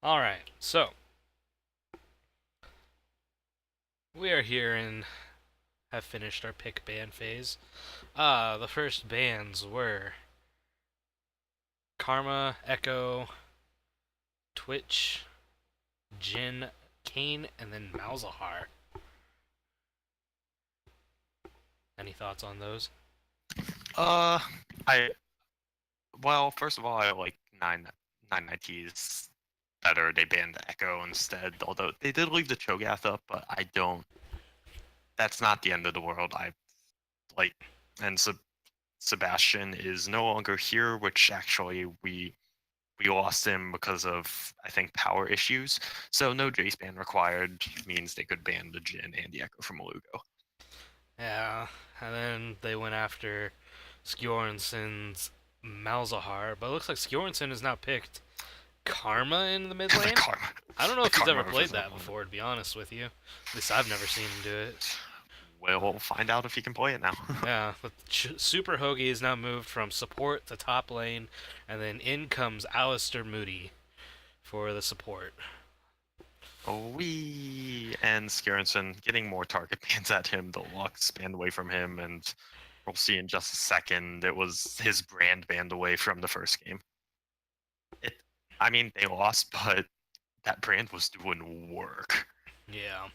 All right, so we are here and have finished our pick band phase. The first bands were Karma, Echo, Twitch, Jin, Kane, and then Malzahar. Any thoughts on those? Uh, I well, first of all, I like nine nineties better. They banned the Echo instead, although they did leave the Cho'Gath up, but I don't. That's not the end of the world. I like, and Sebastian is no longer here, which actually we lost him because of I think power issues. So no Jace ban required means they could ban the Jin and the Echo from Lugo. Yeah, and then they went after Skjornson's Malzahar, but it looks like Skjornson has now picked Karma in the mid the lane. karma, I don't know the if he's ever karma played versus that opponent. before, to be honest with you. At least I've never seen him do it. We'll find out if he can play it now. Yeah, but Super Hoagie is now moved from support to top lane, and then in comes Alistair Moody for the support. We and Skjornsson getting more target bans at him. The Lux banned away from him, and we'll see in just a second. It was his brand banned away from the first game. It, I mean, they lost, but that brand was doing work. Yeah.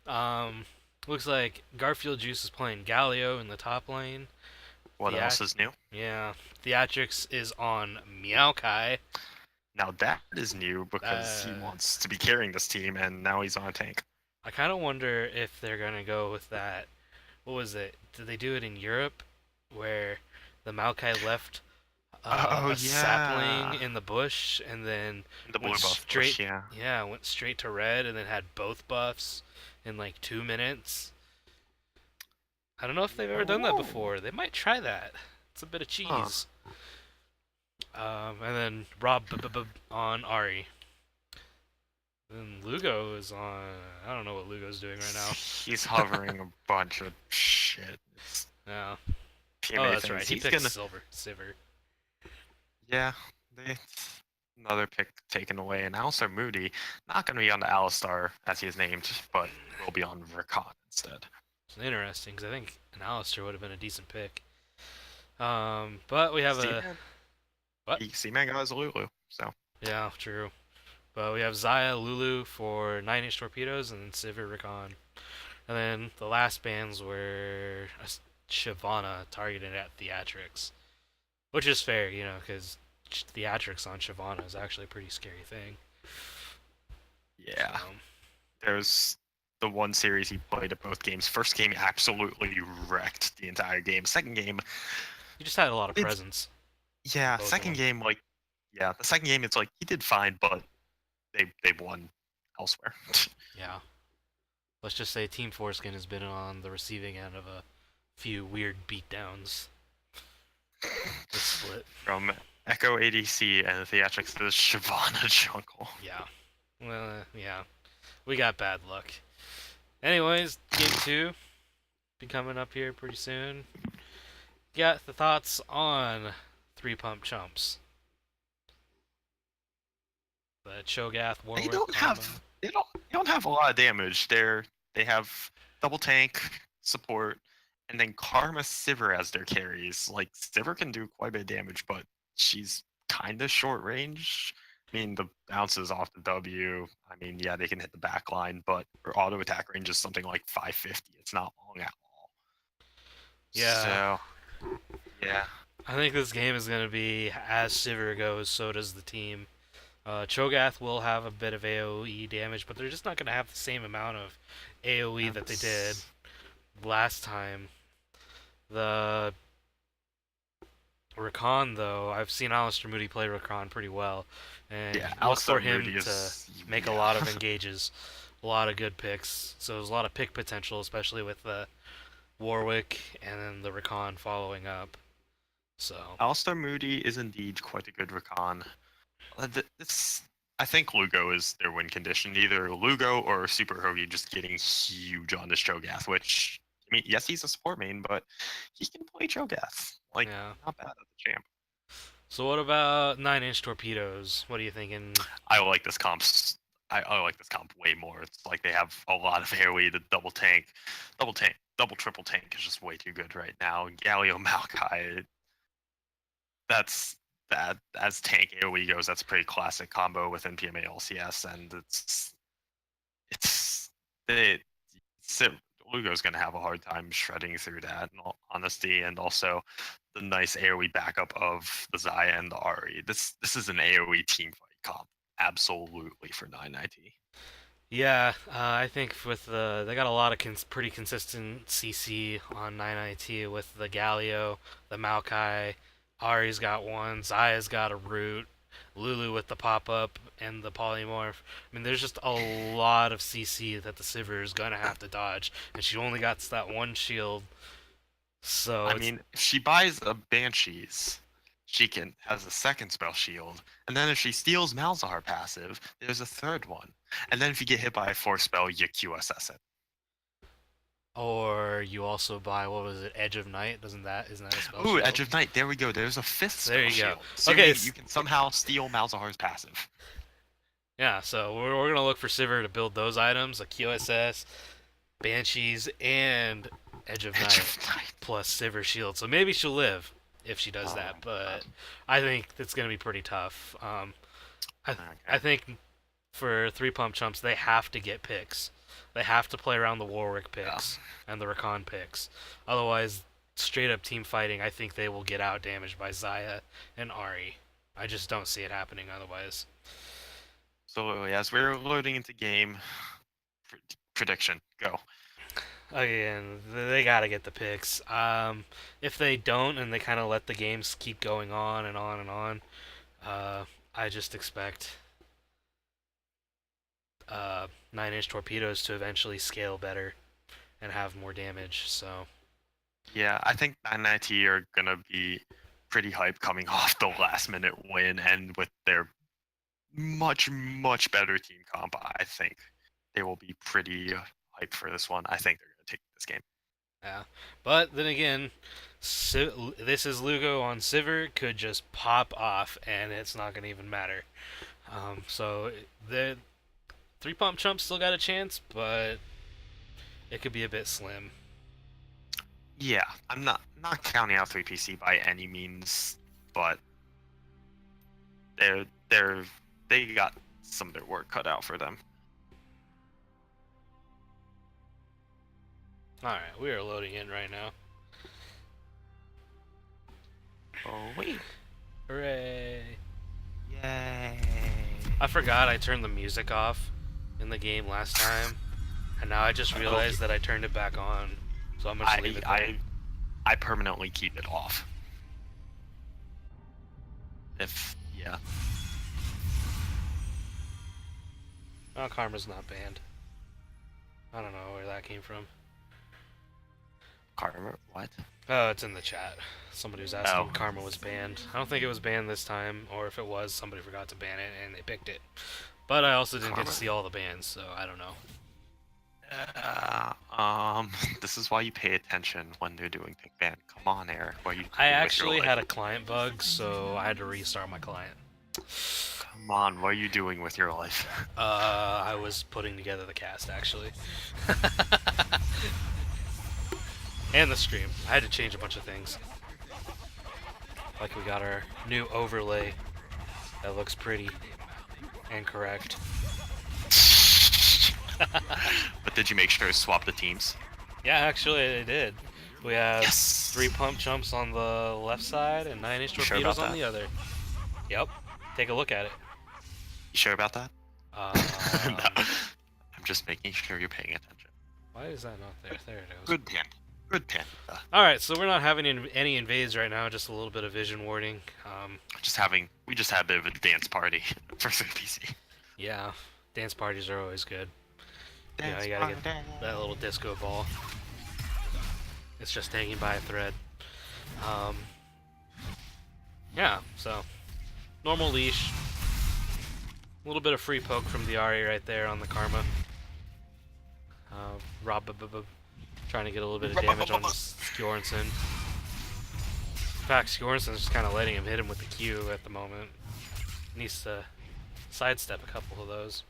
Um, looks like Garfield Juice is playing Galio in the top lane. What Theat- else is new? yeah, Theatrics is on Meowkai. Now that is new because he Uh, wants to be carrying this team, and now he's on a tank. I kind of wonder if they're gonna go with that. What was it? Did they do it in Europe, where the Maokai left Oh a sapling yeah, in the bush and then the blue went buff straight, push. Yeah. yeah, went straight to red and then had both buffs in like 2 minutes? I don't know if they've ever done that Whoa. before. They might try that. It's a bit of Huh. cheese. And then Rob on Ari. And Lugo is on. I don't know what Lugo's doing right He's now. hovering a bunch of shit. It's Yeah. Oh, PMA that's right. things. He He's picked gonna. Silver. Sivir. Yeah, they, another pick taken away. And Alistar Moody, not going to be on the Alistar as he is named, but will be on Rakan instead. It's interesting because I think an Alistair would have been a decent pick. But we have a Seaman, what? Seaman got his Lulu, so Yeah, true. But we have Zaya, Lulu for 9-inch torpedoes, and then Sivir, Rakan. And then the last bans were Shyvana targeted at Theatrics, which is fair, because Theatrics on Shyvana is actually a pretty scary thing. So yeah. There's the one series he played at both games. First game absolutely wrecked the entire game. Second game, he just had a lot of it's presence, yeah. both of Second them. game, like yeah, the second game, it's like he did fine, but they won elsewhere. Yeah. Let's just say Team Foreskin has been on the receiving end of a few weird beatdowns this split. From Echo ADC and Theatrics to Shyvana Jungle. Yeah. Well, yeah. We got bad luck. Anyways, game two be coming up here pretty soon. Got the thoughts on three pump chumps. The Cho'Gath, They Warwick don't combo. have they don't have a lot of damage. They have double tank support and then Karma Sivir as their carries. Like Sivir can do quite a bit of damage, but she's kind of short range. I mean, the bounces off the W. I mean, yeah, they can hit the back line, but her auto attack range is something like 550. It's not long at all. Yeah. So, yeah. I think this game is going to be as Sivir goes, so does the team. Cho'Gath will have a bit of AoE damage, but they're just not going to have the same amount of AoE that they did That's last time. The Rakan, though, I've seen Alistair Moody play Rakan pretty well, and yeah. look for Alistar him Moody to is make a yeah. lot of engages, a lot of good picks. So there's a lot of pick potential, especially with the Warwick and then the Rakan following up. So Alistar Moody is indeed quite a good recon. This, I think Lugo is their win condition. Either Lugo or Super Hoagie just getting huge on this Cho'Gath, which, I mean, yes, he's a support main, but he can play Cho'Gath. Like, yeah, not bad at the champ. So what about 9-inch torpedoes? What are you thinking? I like this comp. I like this comp way more. It's like they have a lot of airway. The double triple tank is just way too good right now. Galio Maokai, that's that as tank AoE goes. That's a pretty classic combo within PMA LCS, and it's it. Lugo's gonna have a hard time shredding through that, in all honesty, and also the nice AoE backup of the Xayah and the Ahri. This is an AoE team fight comp, absolutely for 990. Yeah, I think with they got a lot of pretty consistent CC on 9IT with the Galio, the Maokai, Ari's got one, Zaya's got a root, Lulu with the pop up and the polymorph. I mean, there's just a lot of CC that the Sivir is gonna have to dodge, and she only got that one shield, so I it's mean, if she buys a Banshees, she can has a second spell shield, and then if she steals Malzahar passive, there's a third one, and then if you get hit by a fourth spell, you QSS it. or you also buy what was it, Edge of Night? Isn't that a spell Ooh, shield? Edge of Night. There we go. There's a fifth So there spell you go. shield. So Okay, you can somehow steal Malzahar's passive. yeah, so we're gonna look for Sivir to build those items, like QSS, Banshees, and Edge of Edge Night, of Night. plus Sivir Shield. So maybe she'll live if she does Oh that, my but God. I think it's gonna be pretty tough. I Okay. think for three pump chumps they have to get picks. They have to play around the Warwick Yeah. picks and the Rakan picks. Otherwise, straight up team fighting, I think they will get out damaged by Xayah and Ahri. I just don't see it happening otherwise. So as we're loading into game, prediction, go. Again, they gotta get the picks. If they don't, and they kind of let the games keep going on and on and on, I just expect 9-inch torpedoes to eventually scale better and have more damage. So Yeah, I think 990 are gonna be pretty hyped coming off the last minute win, and with their much better team comp, I think they will be pretty hyped for this one. I think they're gonna take this game. yeah, but then again, this is Lugo on Sivir could just pop off, and it's not gonna even matter. So the three pump chump still got a chance, but it could be a bit slim. Yeah, I'm not counting out 3PC by any means, but they're they're they got some of their work cut out for them. All right, we are loading in right now. Oh wait. Hooray! Yay. I forgot I turned the music off in the game last time, and now I just realized that I turned it back on. So I'm gonna just leave it there. I permanently keep it off. If yeah. Oh, Karma's not banned. I don't know where that came from. Karma what? Oh, it's in the chat. Somebody was asking Oh. if Karma was banned. I don't think it was banned this time, or if it was, somebody forgot to ban it and they picked it. But I also didn't get Karma? to see all the bans, so I don't know. This is why you pay attention when they're doing pick ban. Come on, Eric. What are you I doing with your actually life? had a client bug, so I had to restart my client. Come on, what are you doing with your life? I was putting together the cast, actually. And the stream. I had to change a bunch of things. Like we got our new overlay that looks pretty and correct. But did you make sure to swap the teams? Yeah, actually I did. We have Yes. 3 pump chumps on the left side and 9-inch You sure torpedoes about on the other. Yep. Take a look at it. You sure about that? Um, No. I'm just making sure you're paying attention. Why is that not there? There it goes. Good pan. Good pan. Alright, so we're not having any invades right now, just a little bit of vision warding. We just had a bit of a dance party for 3PC. Yeah, dance parties are always good. You know, you gotta get that little disco ball. It's just hanging by a thread. Yeah, so normal leash. A little bit of free poke from the Ari right there on the Karma. Rob trying to get a little bit of damage on Skjornsson. Pax Jornson's just kind of letting him hit him with the Q at the moment. Needs to sidestep a couple of those.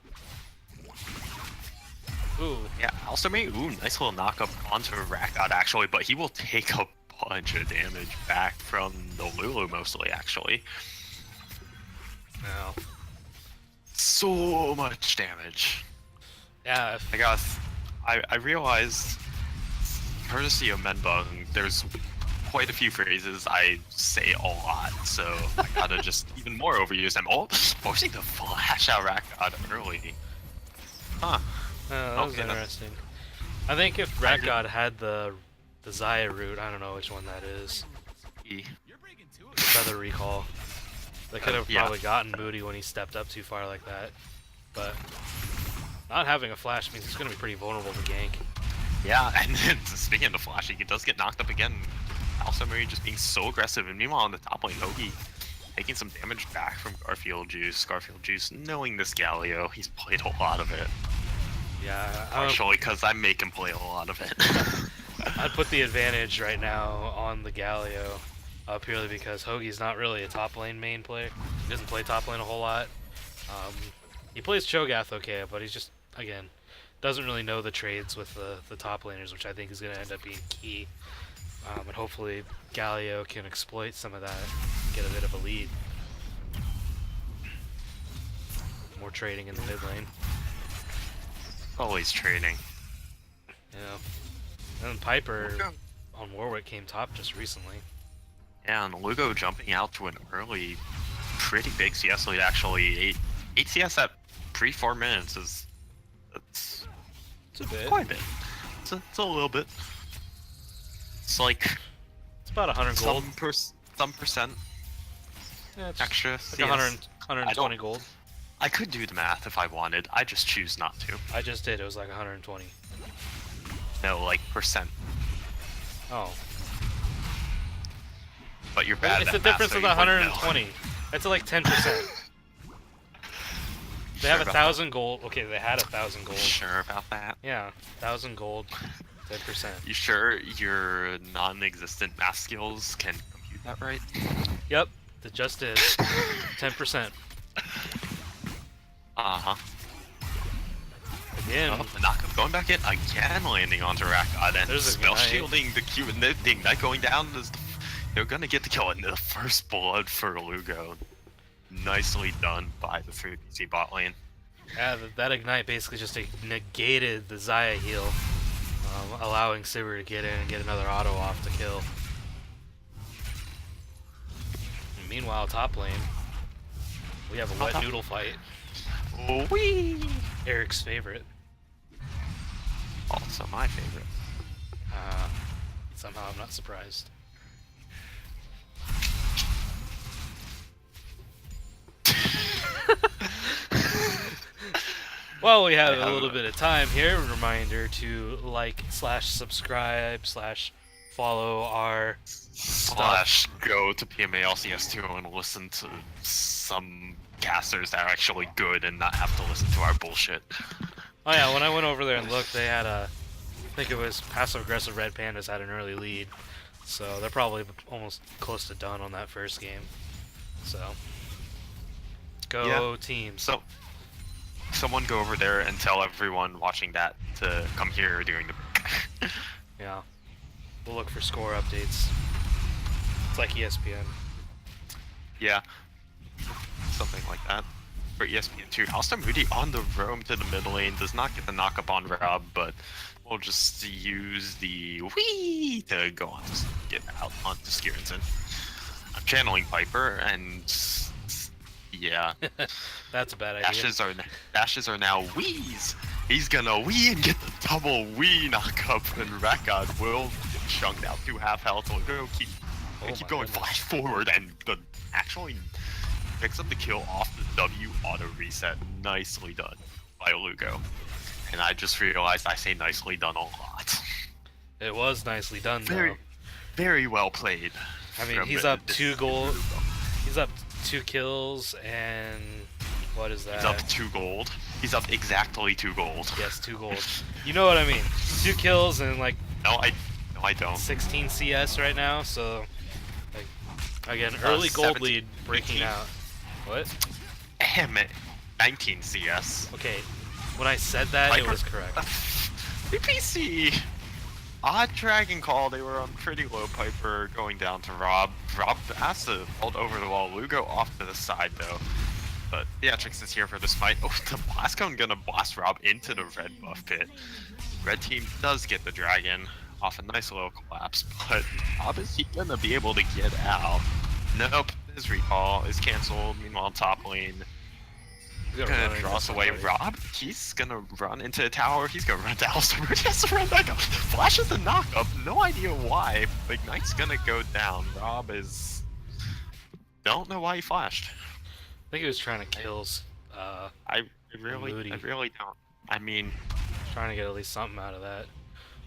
Ooh. Yeah, also made nice little knock up onto Rakgod actually, but he will take a bunch of damage back from the Lulu mostly actually. Now. So much damage. Yeah. I realized, courtesy of Menbug, there's quite a few phrases I say a lot, so I gotta just even more overuse them. Oh, forcing the flash out Rakgod early. Huh. That was interesting. I think if Rakgod had the Xayah route, I don't know which one that is. Feather Recall. They could have probably gotten Booty when he stepped up too far like that. But not having a flash means he's going to be pretty vulnerable to gank. Yeah, and then speaking of the flash, he does get knocked up again. Also, Marie just being so aggressive, and meanwhile on the top lane, Hoagie taking some damage back from Garfield Juice. Garfield Juice, knowing this Galio, he's played a lot of it. Yeah, partially because I make him play a lot of it. I'd put the advantage right now on the Galio, purely because Hoagie's not really a top lane main player. He doesn't play top lane a whole lot. He plays Cho'Gath okay, but he's just, again, doesn't really know the trades with the top laners, which I think is going to end up being key. And hopefully Galio can exploit some of that, get a bit of a lead. More trading in the mid lane. Always trading. Yeah. And then Piper on Warwick came top just recently. Yeah, and Lugo jumping out to an early, pretty big CS lead actually. 8 CS at pre-4 minutes is... It's a bit. Quite a bit. It's a little bit. It's like... It's about 100 gold. Some percent yeah, it's extra like CS. 120 gold. I could do the math if I wanted. I just choose not to. I just did. It was like 120. No, like percent. Oh. But you're bad. It's the difference of the 120. That's like 10%. They have 1,000 gold. Okay, they had 1,000 gold. Sure about that? Yeah, 1,000 gold, 10%. You sure your non-existent math skills can compute that right? Yep, it just did. 10%. Uh-huh. Again. Oh, the knockup going back in again, landing onto Rakgod, and spell shielding the Q, and the Ignite going down. They're gonna get the kill, and the first blood for Lugo. Nicely done by the 3PC bot lane. Yeah, that Ignite basically just negated the Xayah heal, allowing Sivir to get in and get another auto off to kill. And meanwhile, top lane, we have a wet noodle fight. Wee! Eric's favorite. Also my favorite. Somehow I'm not surprised. Well, we have a little bit of time here. Reminder to like/subscribe/follow our / go to PMA LCS 2 and listen to some casters that are actually good and not have to listen to our bullshit. Oh yeah, when I went over there and looked, they had I think it was passive aggressive Red Pandas had an early lead, so they're probably almost close to done on that first game. So go team. So someone go over there and tell everyone watching that to come here during the break. Yeah, we'll look for score updates. It's like ESPN. Yeah, something like that. For ESPN2, Alistair Moody on the roam to the mid lane, does not get the knock up on Rob, but we'll just use the wee to go on to get out onto Skirrington. I'm channeling Piper, and yeah. That's a bad idea. Dashes are now wees. He's gonna wee and get the double wee knock up, and Rakgod will get chunked out to half health. So we'll keep going flash forward, and actually picks up the kill off the W auto reset. Nicely done by Lugo. And I just realized I say nicely done a lot. It was nicely done, though. Very well played. I mean, he's up 2 gold. He's up 2 kills, and what is that? He's up 2 gold. He's up exactly 2 gold. Yes, 2 gold. You know what I mean? 2 kills and like. No, I don't. 16 CS right now, so like Again, early gold 17, lead breaking 18. out. What? Damn it. 19 CS. Okay, when I said that, it Piper. was correct. VPC. Odd Dragon Call. They were on pretty low. Piper going down to Rob. Rob has to hold over the wall. Lugo off to the side though. But Theatrix is here for this fight. Oh, the blast cone gonna blast Rob into the red buff pit. Red team does get the dragon off a nice little collapse, but Rob, is he gonna be able to get out? Nope, his recall is canceled. Meanwhile, top lane He's gonna run draw us into away. somebody. Rob, he's gonna run into a tower. He's gonna run to Alistair. He has to run back up. Flashes the knockup. No idea why. Ignite's gonna go down. Rob is. Don't know why he flashed. I think he was trying to kill. I really Moody. don't. I mean, Trying to get at least something out of that.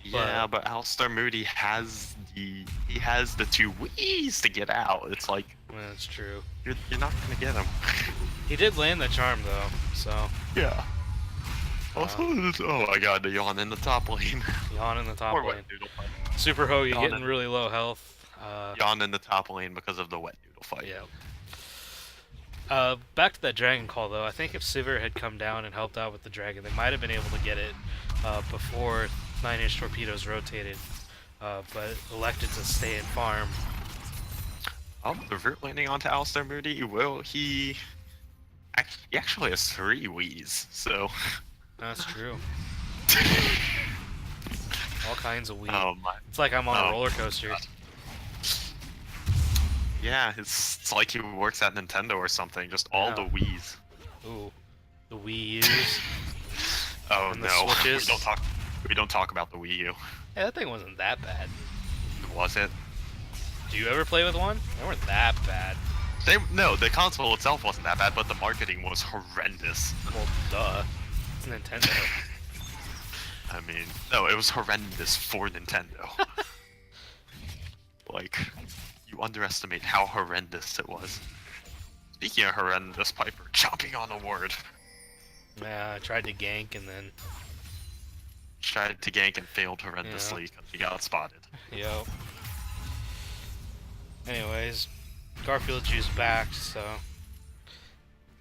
yeah, but Alistair Moody has the two Wii's to get out. It's like Well, that's true. you're not gonna get him. He did land the charm though, so Yeah. Also, oh my god, the yawn in the top lane. yawn in the top Or lane. wet noodle fight. Super Hoagie Yawn getting in- really low health. Yawn in the top lane because of the wet noodle fight. Yeah. Back to that dragon call though. I think if Sivir had come down and helped out with the dragon, they might have been able to get it before 9-inch torpedoes rotated, but elected to stay and farm. Oh, the root landing onto Alistair Moody. He actually has 3 Wii's, so. That's true. All kinds of weed. Oh my. It's like I'm on Oh a roller coaster. God. Yeah, it's like he works at Nintendo or something. Just all Yeah. the Wii's. Ooh, the Wii U's. Oh And the no, Switches. we don't talk about the Wii U. Hey, that thing wasn't that bad. Was it? Do you ever play with one? They weren't that bad. No, the console itself wasn't that bad, but the marketing was horrendous. Well, duh. It's Nintendo. I mean, no, it was horrendous for Nintendo. Like, you underestimate how horrendous it was. Speaking of horrendous, Piper chomping on a word. Yeah, I tried to gank and then, Tried to gank and failed horrendously because he got spotted. yo. Anyways, Garfield Juice back, so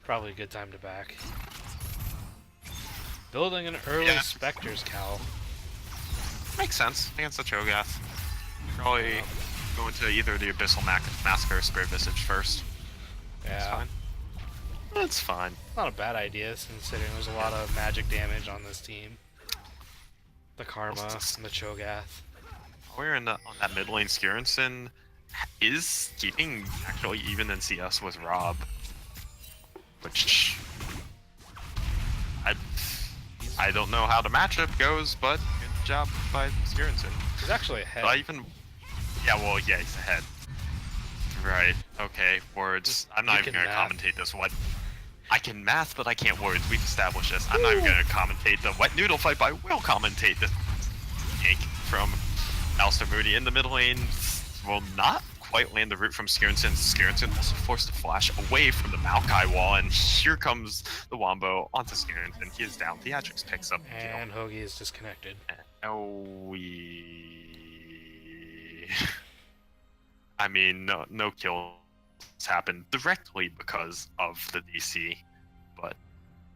probably a good time to back. Building an early Yeah. Spectre's cowl. Makes sense against the Cho'Gath. Probably go into either the Abyssal Massacre or Spirit Visage first. That's Yeah, fine. That's fine. not a bad idea considering there's a lot of magic damage on this team. The Karma and the Cho'Gath. We're on that mid lane. Skirnson is keeping actually even in CS with Rob, which I don't know how the matchup goes, but good job by Skirnson. He's actually ahead. Yeah, well, yeah, he's ahead. Right. Okay. Words. I'm not You even can gonna math. commentate this. What? I can math, but I can't words. We've established this. I'm not even gonna commentate the wet noodle fight, but I will commentate this yank from Alistair Moody in the mid lane. Will not quite land the root from Skirnson. Skirnson also forced to flash away from the Maokai wall, and here comes the Wombo onto Skirnson. He is down. Theatrix picks up the kill. And Hoagie is disconnected. I mean, no kills happened directly because of the DC, but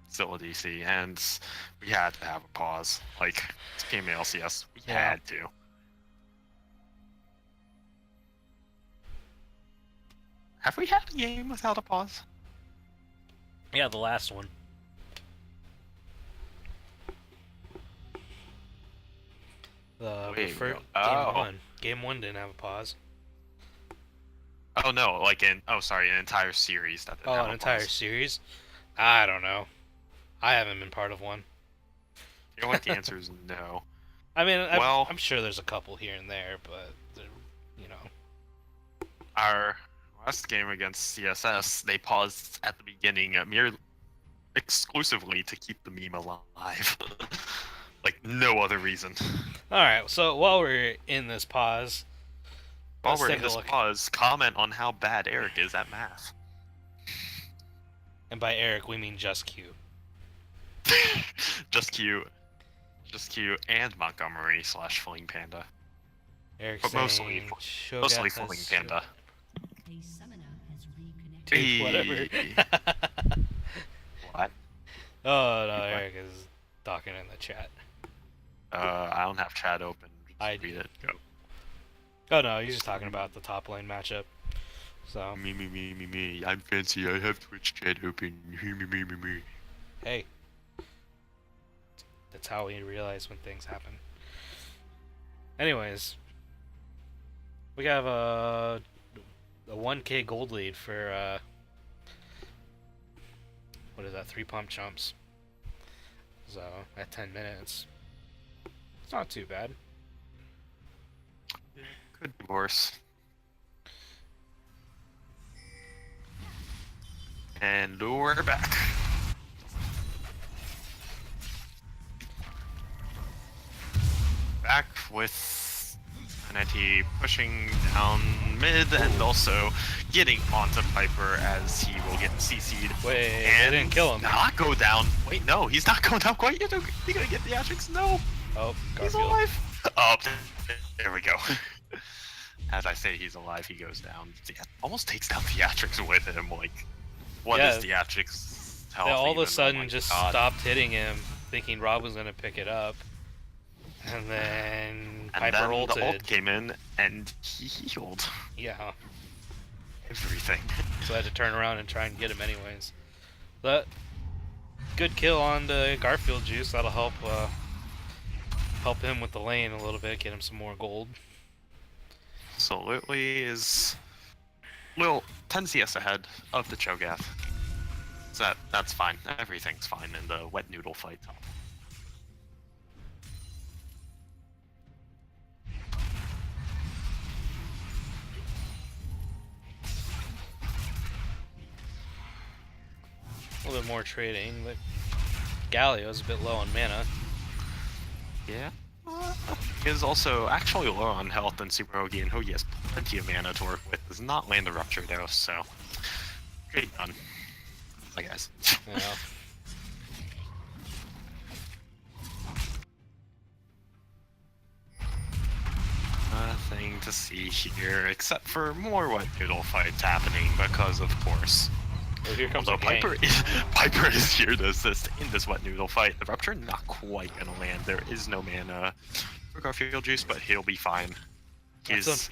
still a DC, and we had to have a pause. Like, it's PMA LCS, we Yeah. had to. Have we had a game without a pause? Yeah, the last one. The Wait, first oh. Game one didn't have a pause. Oh no, like sorry, an entire series that didn't Oh, have an a entire pause. series? I don't know. I haven't been part of one. I feel like the answer is no. I mean, Well- I'm sure there's a couple here and there, but you know. Our last game against CSS, they paused at the beginning, exclusively to keep the meme alive. Like, no other reason. All right. So while we're in this pause, While let's we're take in a this look. pause, comment on how bad Eric is at math. And by Eric, we mean just Q. Just Q, and Montgomery / Fling Panda. Eric But mostly saying Mostly Shogat has Fling Panda. Shogat. Dude, whatever. Hey. What? Oh no, What? Eric is talking in the chat. I don't have chat open. I Just read do. it. Go. Oh no, he's just talking about the top lane matchup. So Me. I'm fancy. I have Twitch chat open. Me. hey, that's how we realize when things happen. Anyways, we have a 1K gold lead for what is that? 3 pump chumps. So at 10 minutes, it's not too bad. Could be worse. And we're back. Back with NIT pushing down mid and also getting onto Piper as he will get CC'd. Wait, And they didn't kill him. not go down. Wait, no, he's not going down quite yet. He gonna get the Atrix? No, Oh, he's Garfield. alive. Oh, there we go. As I say he's alive, he goes down. Yeah, almost takes down Theatrix with him. Like, what is Theatrix' health? They all of even? a sudden Oh my just God. stopped hitting him, thinking Rob was gonna pick it up, and then And Piper then ulted. the ult came in, and he healed Yeah, everything. so I had to turn around and try and get him anyways. But good kill on the Garfield juice. That'll help him with the lane a little bit, get him some more gold. Absolutely is little 10 CS ahead of the Cho'Gath. So that's fine. Everything's fine in the wet noodle fight. A little bit more trading, but Galio's a bit low on mana. Yeah. He is also actually low on health and Super Hoagie, and Hoagie has plenty of mana to work with. Does not land the Rupture though, so great done. I guess. Yeah. Nothing to see here except for more wet noodle fights happening because, of course. Well, here comes Although the gang. Piper is here to assist in this wet noodle fight. The Rupture not quite gonna land. There is no mana for Garfield Juice, but he'll be fine. He's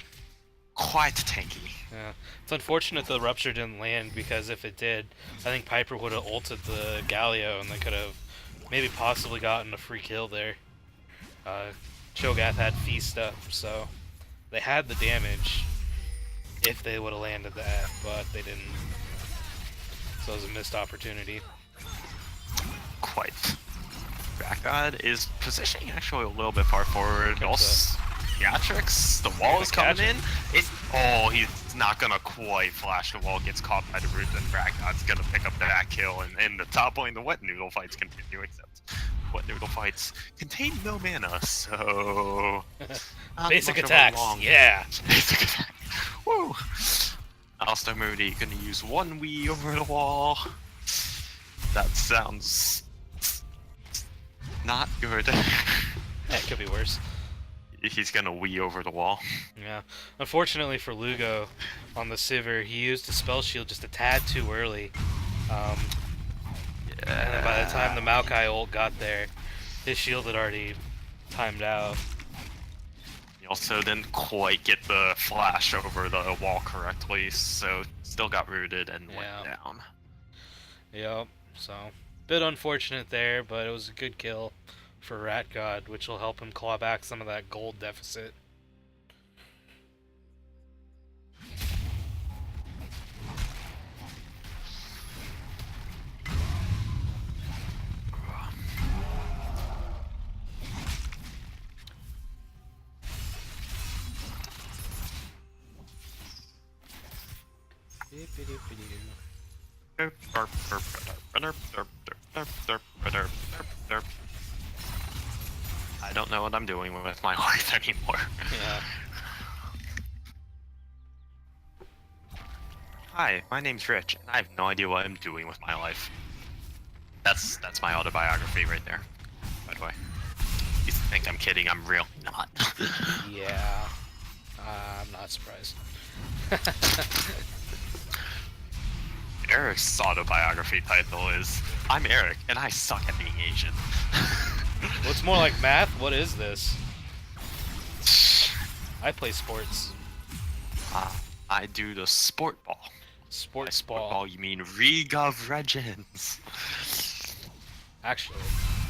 quite tanky. Yeah, it's unfortunate the Rupture didn't land, because if it did, I think Piper would have ulted the Galio and they could have maybe possibly gotten a free kill there. Cho'Gath had Feast up, so they had the damage if they would have landed that, but they didn't. So it was a missed opportunity. Quite. Rakgod is positioning actually a little bit far forward. Also, Theatrix, the wall is coming in. He's not gonna quite flash the wall. Gets caught by the root, and Rakgod's gonna pick up that kill. And in the top lane, the wet noodle fights continue. Except wet noodle fights contain no mana, so Basic attacks, yeah. Basic attack. Woo! Alistair Moody gonna use one Wii over the wall. That sounds not good. Yeah, it could be worse. He's gonna Wii over the wall. Yeah. Unfortunately for Lugo, on the Sivir, he used the spell shield just a tad too early. And then by the time the Maokai ult got there, his shield had already timed out. He also didn't quite get the flash over the wall correctly, so still got rooted and went down. Yep, so bit unfortunate there, but it was a good kill for Rakgod, which will help him claw back some of that gold deficit. I don't know what I'm doing with my life anymore. Yeah. Hi, my name's Rich, and I have no idea what I'm doing with my life. That's my autobiography right there, by the way. You think I'm kidding, I'm real. Not. Yeah. I'm not surprised. Eric's autobiography title is "I'm Eric and I suck at being Asian." Well, it's more like math. What is this? I play sports. I do the sport ball. By Sports sport ball. ball, you mean League of Legends. Actually,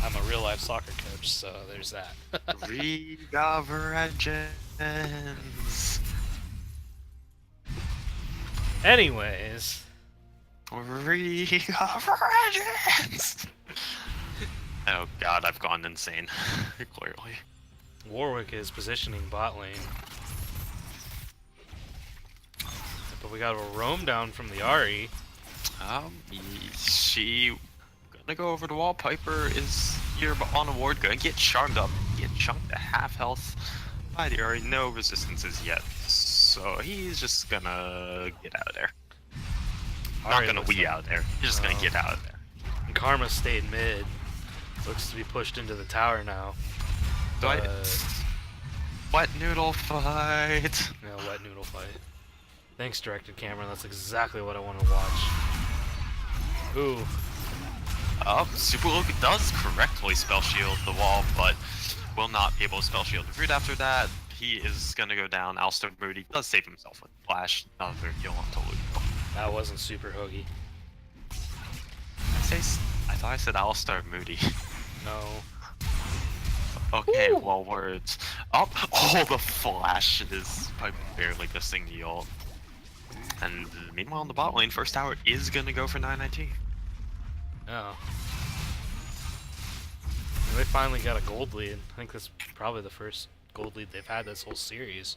I'm a real life soccer coach, so there's that. League of Legends. Anyways, League of Legends. Oh god, I've gone insane. Clearly. Warwick is positioning bot lane. But we got a roam down from the Ari. She gonna go over the wall. Piper is here on a ward, gonna get charmed up, get chunked to half health by the Ari. No resistances yet, so he's just gonna get out of there. Not Ari gonna looks wee like- out there. He's just gonna get out of there. And Karma stayed mid. Looks to be pushed into the tower now. Do I- But- Wet noodle fight. No, wet noodle fight. Thanks, directed camera. That's exactly what I want to watch. Ooh. Super Luke does correctly spell shield the wall, but will not be able to spell shield the root after that. He is gonna go down. Alistair Moody does save himself with flash. Another kill onto Luke. That wasn't super hoogy. I thought I said Alistair Moody. No. Okay, Ooh. well, words up. Oh, the flash is barely missing the ult. And meanwhile, in the bot lane, first tower is gonna go for 919. Oh. They finally got a gold lead. I think that's probably the first gold lead they've had this whole series.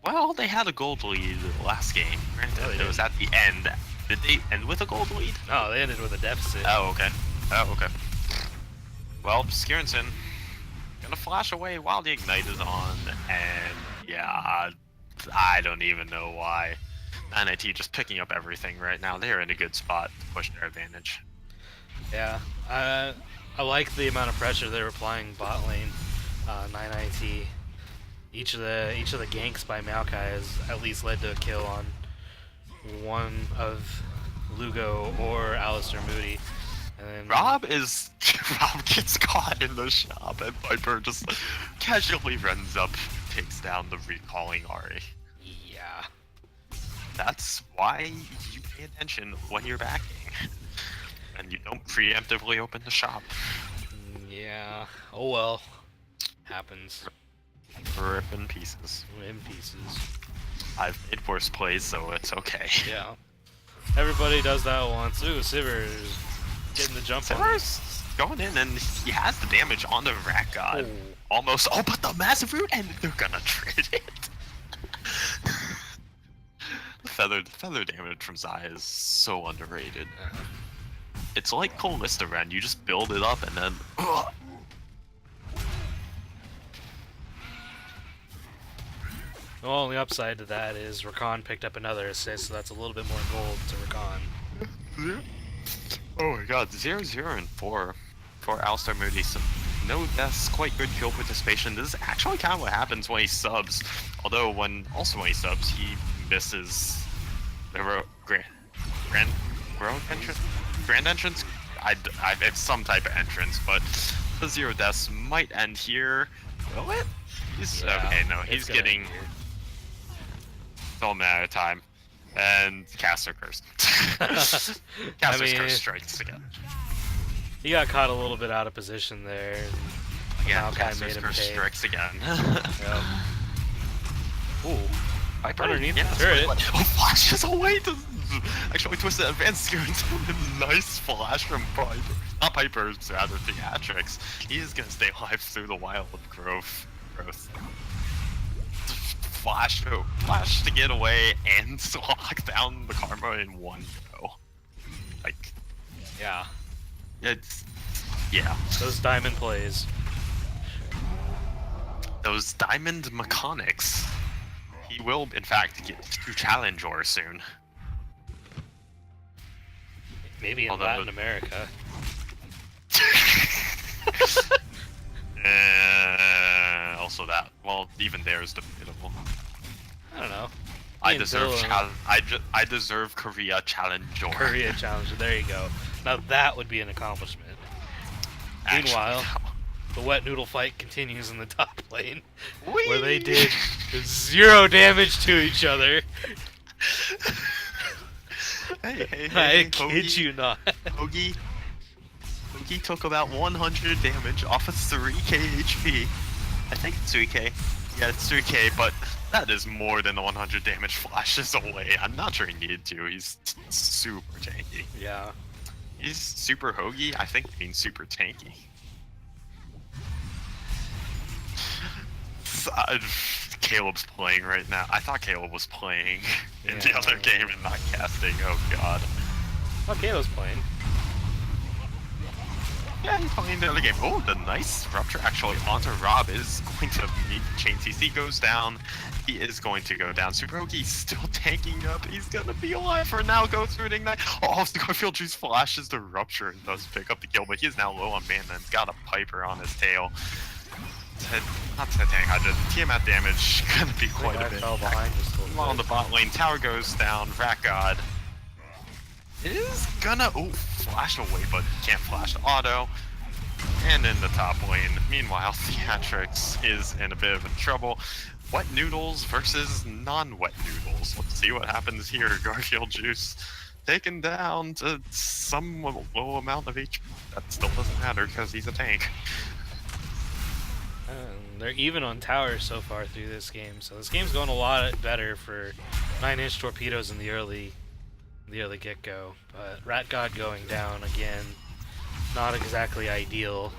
Well, they had a gold lead last game. Granted, No, they it was at the end. Did they end with a gold lead? No, they ended with a deficit. Oh, okay. Oh, okay. Well, Skirnson gonna flash away while the ignite is on, and yeah, I don't even know why. NIT just picking up everything right now. They're in a good spot to push their advantage. Yeah, I like the amount of pressure they're applying bot lane. 9IT. Each of the ganks by Maokai has at least led to a kill on one of Lugo or Alistair Moody. And then Rob gets caught in the shop, and Piper just casually runs up, takes down the recalling Ari. Yeah. That's why you pay attention when you're backing, and you don't preemptively open the shop. Yeah. Oh well. Happens. Rip in pieces. In pieces. I've made worse plays, so it's okay. Yeah. Everybody does that once. Ooh, Siver's getting the jump on. Siver's going in, and he has the damage on the Rat God. Oh. Almost. Oh, but the massive root, and they're gonna trade it. The feather damage from Zaya is so underrated. It's like Callista Ren. You just build it up, and then. Well, on the upside to that is Rakan picked up another assist, so that's a little bit more gold to Rakan. Oh my god, 0-0 and 4 for Alistair Moody. So no deaths, quite good kill participation. This is actually kind of what happens when he subs. Although when he subs, he misses the grand entrance. It's some type of entrance, but the 0 deaths might end here. Will it? Yeah, okay, no, it's he's gonna getting end here. no matter of time. And Caster Curse. Caster's mean, Curse strikes again. He got caught a little bit out of position there. And Again, Maokai Caster's made him Curse pay. strikes again. Yep. Ooh. Piper, Underneath the that's turret. what- Oh, flashes away! Actually, Twisted Advanced nice flash from Piper. Not Piper, rather Theatrics. He's gonna stay alive through the wild growth. Flash to get away and lock down the Karma in one go. Like, Yeah. yeah. Those diamond plays. Those diamond mechanics. He will, in fact, get to challenge or soon. Maybe in Although- Latin America. Also that. Well, even there is debatable. I don't know. I and deserve Bill I deserve Korea Challenger. Korea Challenger. There you go. Now that would be an accomplishment. Actually, Meanwhile, the wet noodle fight continues in the top lane, no. where they Whee! did 0 damage to each other. Hey, hey, hey, I hey, kid Hoagie, you not. Hoagie, Hoagie took about 100 damage off of 3k HP. I think it's 3k. Yeah, it's 3k, but that is more than the 100 damage flashes away. I'm not sure he needed to. He's super tanky. Yeah. He's super Hoagie. I think it means super tanky. Uh, Caleb's playing right now. I thought Caleb was playing in the Yeah. other game and not casting. Oh god. Oh, Kalo's playing. Yeah, he's playing the other game. Oh, the nice rupture actually onto Rob is going to meet chain CC goes down. He is going to go down. Super Hoagie's still tanking up. He's gonna be alive for now. Goes through an ignite. Oh, the Garfield Juice flashes the rupture and does pick up the kill, but he is now low on mana and got a Piper on his tail. Not tank, I just TMF damage gonna be quite a bit. Fell behind just a little On the bit. bot lane, tower goes down. Rat God is gonna flash away, but can't flash auto. And in the top lane, meanwhile, Theatrix is in a bit of trouble. Wet noodles versus non-wet noodles. Let's see what happens here. Garfield Juice taken down to some low amount of HP. That still doesn't matter because he's a tank. They're even on towers so far through this game, so this game's going a lot better for 9-inch torpedoes in the early get-go. But Rat God going down again, not exactly ideal.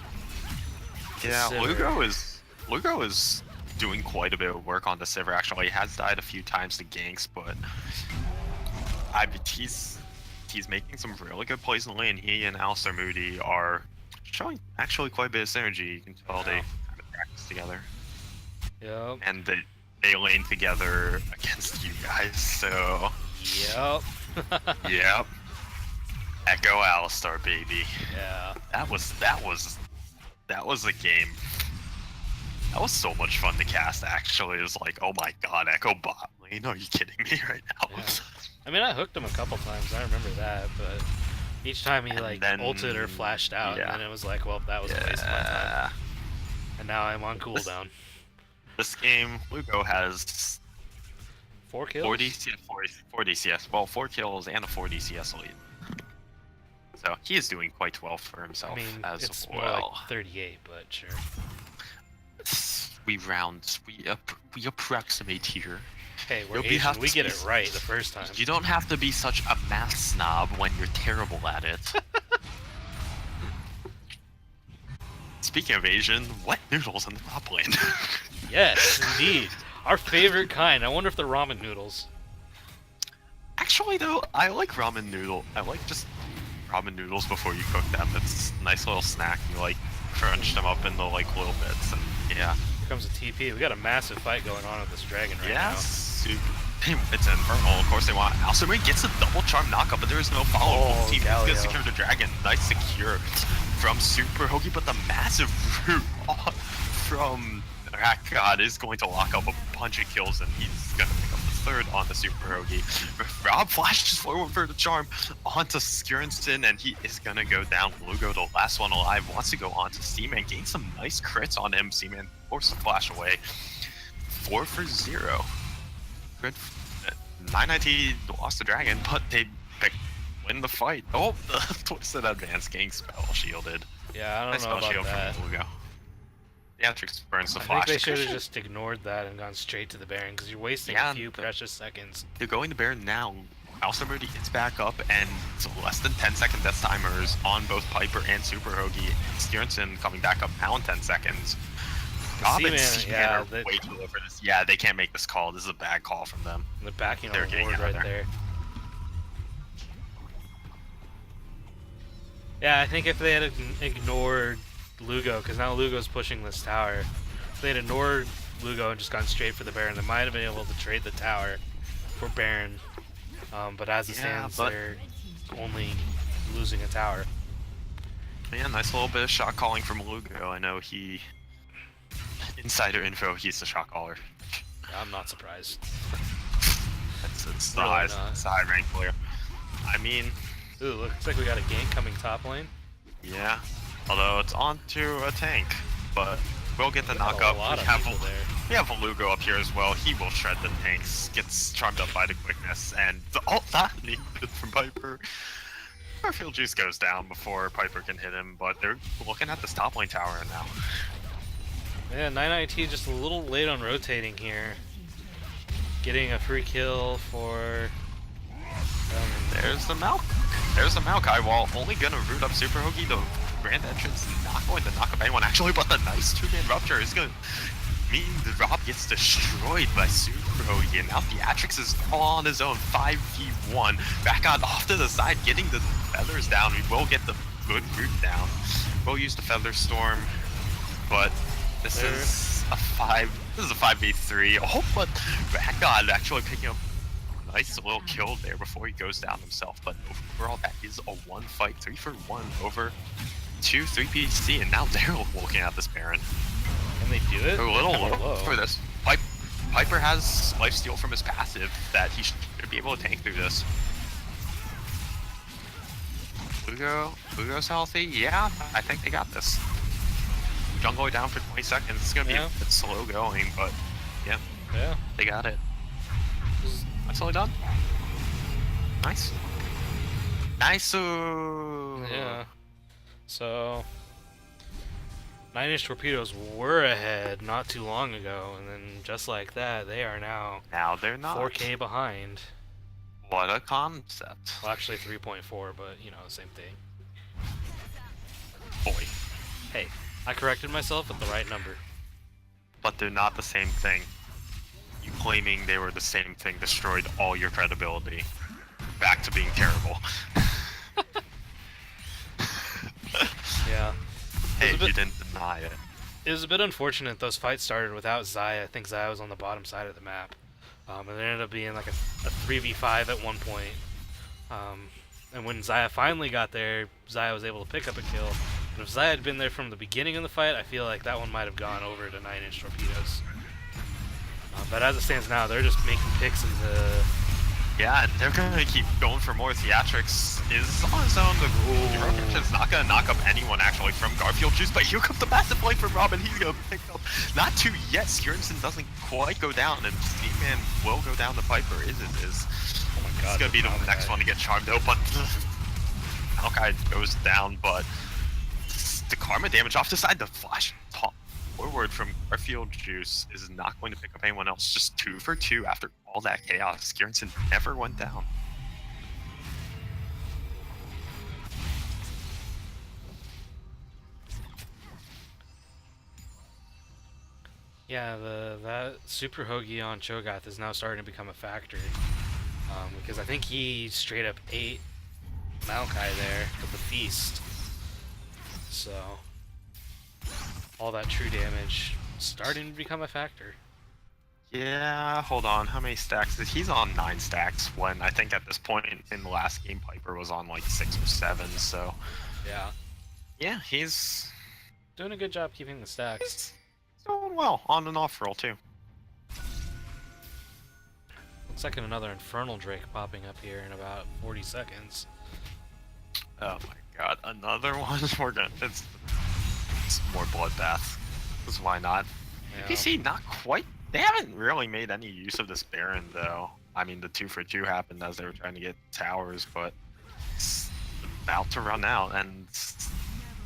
Yeah, Sivir. Lugo is doing quite a bit of work on the Sivir. Actually, he has died a few times to ganks, but he's making some really good plays in the lane. He and Alistair Moody are showing actually quite a bit of synergy. You can tell they kind of practice together, Yep. and they lane together against you guys. So Yep. yep, Echo Alistair, baby. Yeah. That was a game. That was so much fun to cast. Actually, it was like, oh my god, Echo bot lane. Are you kidding me right now? Yeah. I mean, I hooked him a couple times. I remember that, but each time he like then- ulted or flashed out, yeah. and then it was like, well, that was a waste of my time. And now I'm on cooldown. This game, Lugo has 4 kills. 4 DCS. Well, 4 kills and a 4 DCS lead. So he is doing quite well for himself I mean, as it's more well. like 38, but sure. We approximate here. Hey, we're You'll be Asian. have We to get be- it right the first time. You don't have to be such a math snob when you're terrible at it. Speaking of Asian, wet noodles in the top lane. Yes, indeed. Our favorite kind. I wonder if they're ramen noodles. Actually, though, I like ramen noodle. I like just ramen noodles before you cook them. It's a nice little snack. You like crunch them up into like little bits, and yeah. Here comes a TP. We got a massive fight going on with this dragon right Yeah, now. it's infernal. Of course, they want. Alcimari gets a double charm knockup, but there is no follow. Oh, Team is Galio. gonna secure the dragon. Nice secure from Super Hoagie, but the massive root from Rat God is going to lock up a bunch of kills, and he's gonna pick up the third on the Super Hoagie. Rob flashes forward for the charm onto Skirnston, and he is gonna go down. Lugo, the last one alive, wants to go onto Seaman, gain some nice crits on him. Seaman forced the flash away. 4 for 0. Good. 990 lost the dragon, but they win the fight. Oh, the twisted advanced gang spell shielded. Yeah, I don't Nice know spell about shield that. from Lugo. Theatrix burns the I flash. think they should have just ignored that and gone straight to the Baron, because you're wasting Yeah, a few precious seconds. They're going to Baron now. Alcimari is back up, and it's less than 10 second death timers on both Piper and Super Hoagie. Skirnson coming back up now in 10 seconds. Rob and Seaman yeah, are way too low for this. Yeah, they can't make this call. This is a bad call from them. They're backing They're on the getting board out of right there. there. Yeah, I think if they had ignored Lugo, because now Lugo's pushing this tower, if they had ignored Lugo and just gone straight for the Baron, they might have been able to trade the tower for Baron. But as it stands, they're only losing a tower. Yeah, nice little bit of shot calling from Lugo. I know he... Insider info, he's the shot caller. I'm not surprised. It's the Really highest, not. it's the high rank player. I mean, Ooh, looks like we got a gank coming top lane. yeah. Although it's onto a tank, but we'll get the We got knock a up. lot of people there. We have a Lugo up here as well. He will shred the tanks. Gets charmed up by the quickness, and the ult that needed from Piper. Garfield Juice goes down before Piper can hit him, but they're looking at this top lane tower now. Yeah, 99T just a little late on rotating here. Getting a free kill for... There's the Malk. There's the Maokai wall. Only gonna root up Super Hoagie. The grand entrance not going to knock up anyone actually, but the nice two-man rupture is gonna mean the Rob gets destroyed by Super Hoagie. And now Theatrix is all on his own. 5v1. Back on off to the side, getting the feathers down. We will get the good root down. We'll use the Feather Storm, but this is a 5v3. Oh, but Rakon actually picking up a nice little kill there before he goes down himself. But overall, that is a 1 fight, 3 for 1 over 2-3 PC, and now they're looking at this Baron. Can they do it? A little low for this. Piper has lifesteal from his passive that he should be able to tank through this. Lugo's healthy. Yeah, I think they got this. Jungle down for 20 seconds. It's gonna be a bit slow going, but yeah, they got it. That's all done. Nice. Nice. Yeah. So 9-inch torpedoes were ahead not too long ago, and then just like that, they are now they're not 4K behind. What a concept. Well, actually 3.4, but you know, same thing. Boy. Hey, I corrected myself at the right number. But they're not the same thing. You claiming they were the same thing destroyed all your credibility. Back to being terrible. Yeah. Hey, you didn't deny it. It was a bit unfortunate those fights started without Xayah. I think Xayah was on the bottom side of the map. And it ended up being like a 3v5 at one point. And when Xayah finally got there, Xayah was able to pick up a kill. But if Xayah had been there from the beginning of the fight, I feel like that one might have gone over to 9-inch torpedoes. But as it stands now, they're just making picks in the... Yeah, and they're gonna keep going for more. Theatrix is on his own. The Roach is not gonna knock up anyone actually from Garfield Juice, but here comes the massive play from Robin. He's gonna pick up not two yet. Skirnson doesn't quite go down, and Steamman will go down to Piper. Is. Oh my god. It's gonna be the next one to get charmed out, but Maokai goes down, but the karma damage off the side, the flash top forward from Garfield Juice is not going to pick up anyone else. Just 2 for 2 after all that chaos. Skirnson never went down. Yeah, that Super Hoagie on Cho'Gath is now starting to become a factor. Because I think he straight up ate Maokai there with the feast. So all that true damage starting to become a factor. Yeah, hold on. How many stacks? He's on 9 stacks when I think at this point in the last game Piper was on like 6 or 7, so... Yeah, he's... doing a good job keeping the stacks. He's doing well, on and off roll too. Looks like another Infernal Drake popping up here in about 40 seconds. Oh my god, another one? We're gonna... It's more bloodbath. Because why not? Yeah. PC not quite... They haven't really made any use of this Baron though. I mean, the 2 for 2 happened as they were trying to get towers, but it's about to run out, and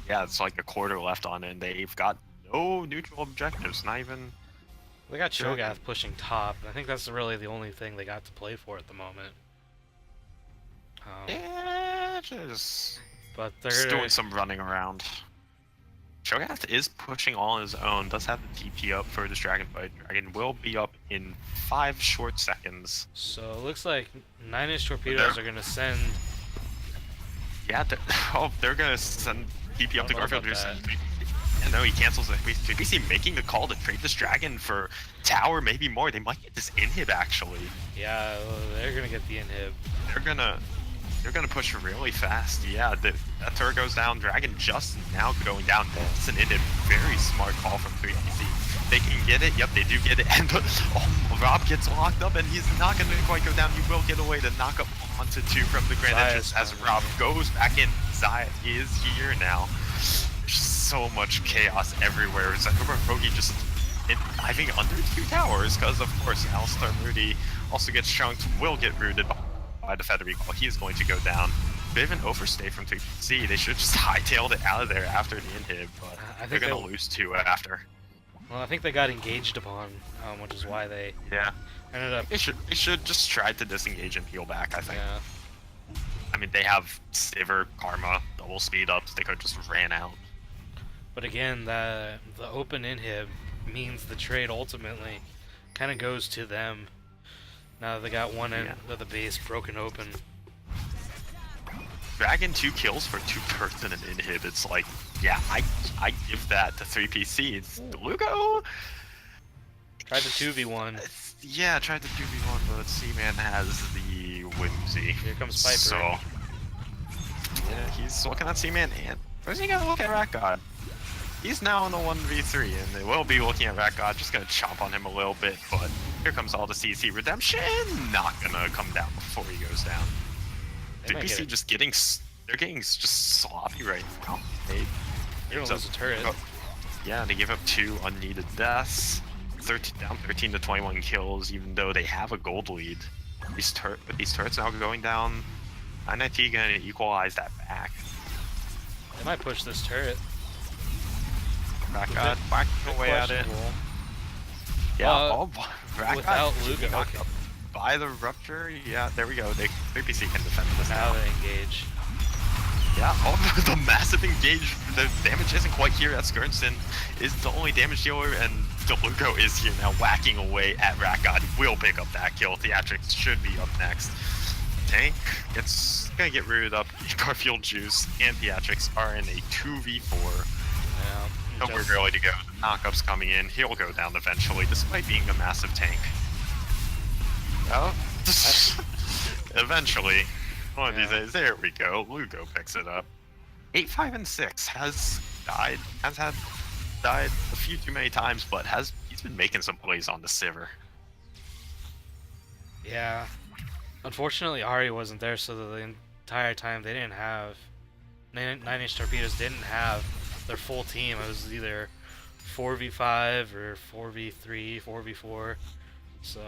yeah, it's like a quarter left on it, and they've got no neutral objectives, not even... They got Cho'Gath pushing top, and I think that's really the only thing they got to play for at the moment. Yeah, just they're doing some running around. Cho'Gath is pushing all on his own, does have the TP up for this dragon fight. Dragon will be up in 5 short seconds. So it looks like 9-inch torpedoes are going to send... Yeah, they're going to send TP up to Garfield. Yeah, no, he cancels it. BC making the call to trade this dragon for tower, maybe more. They might get this inhib actually. Yeah, they're going to get the inhib. They're gonna push really fast. Yeah, that turret goes down. Dragon just now going down. That's an inhib. Very smart call from 3PC. they can get it. Yep, they do get it. And Rob gets locked up, and he's not going to quite go down. He will get away to knock up onto 2 from the grand entrance as Rob goes back in. Zaya is here now. There's so much chaos everywhere. Hoagie just diving under 2 towers because, of course, Alistar Moody also gets chunked, will get rooted by the Feather Recall. He is going to go down. Bit of an overstay from 3PC. They should just hightailed it out of there after the inhib, but they're going to lose 2 after. Well, I think they got engaged upon, which is why they ended up... They should just try to disengage and peel back, I think. Yeah. I mean, they have Sivir, Karma, double speed ups. They could just ran out. But again, the open inhib means the trade ultimately kind of goes to them. Now that they got one end of the base broken open. Dragon 2 kills for 2 turrets and an inhib. It's like, yeah, I give that to 3PC. It's Lugo. Tried the 2v1. Yeah, tried the 2v1, but Seaman has the whimsy. Here comes Piper. So, yeah, he's looking at Seaman, and where's he gonna look at Rat God? He's now in the 1v3, and they will be looking at Rat God, just gonna chomp on him a little bit, but here comes all the CC redemption. Not gonna come down before he goes down. 3PC just getting, they're getting just sloppy right now. They're gonna lose a turret. Yeah, they give up 2 unneeded deaths. 13, down 13 to 21 kills, even though they have a gold lead. But these turrets now going down. INIT gonna equalize that back. They might push this turret. Rat God whacking away at it. Yeah, without Lugo. Okay. By the rupture, yeah, there we go. 3PC can defend this now. They engage. Yeah, the massive engage. The damage isn't quite here as Skirnson is the only damage dealer, and DeLuco is here now whacking away at Rat God. Will pick up that kill. Theatrics should be up next. Tank, it's gonna get rooted up. Garfield Juice and Theatrics are in a 2v4. Yeah, Nowhere really to go. The knockup's coming in. He'll go down eventually, despite being a massive tank. Oh, eventually. One of these days, there we go. Lugo picks it up. 8, 5, and 6 has died a few too many times, but he's been making some plays on the Sivir. Yeah. Unfortunately, Ari wasn't there, so the entire time they didn't have 9-inch torpedoes didn't have their full team. It was either 4v5 or 4v3, 4v4. So.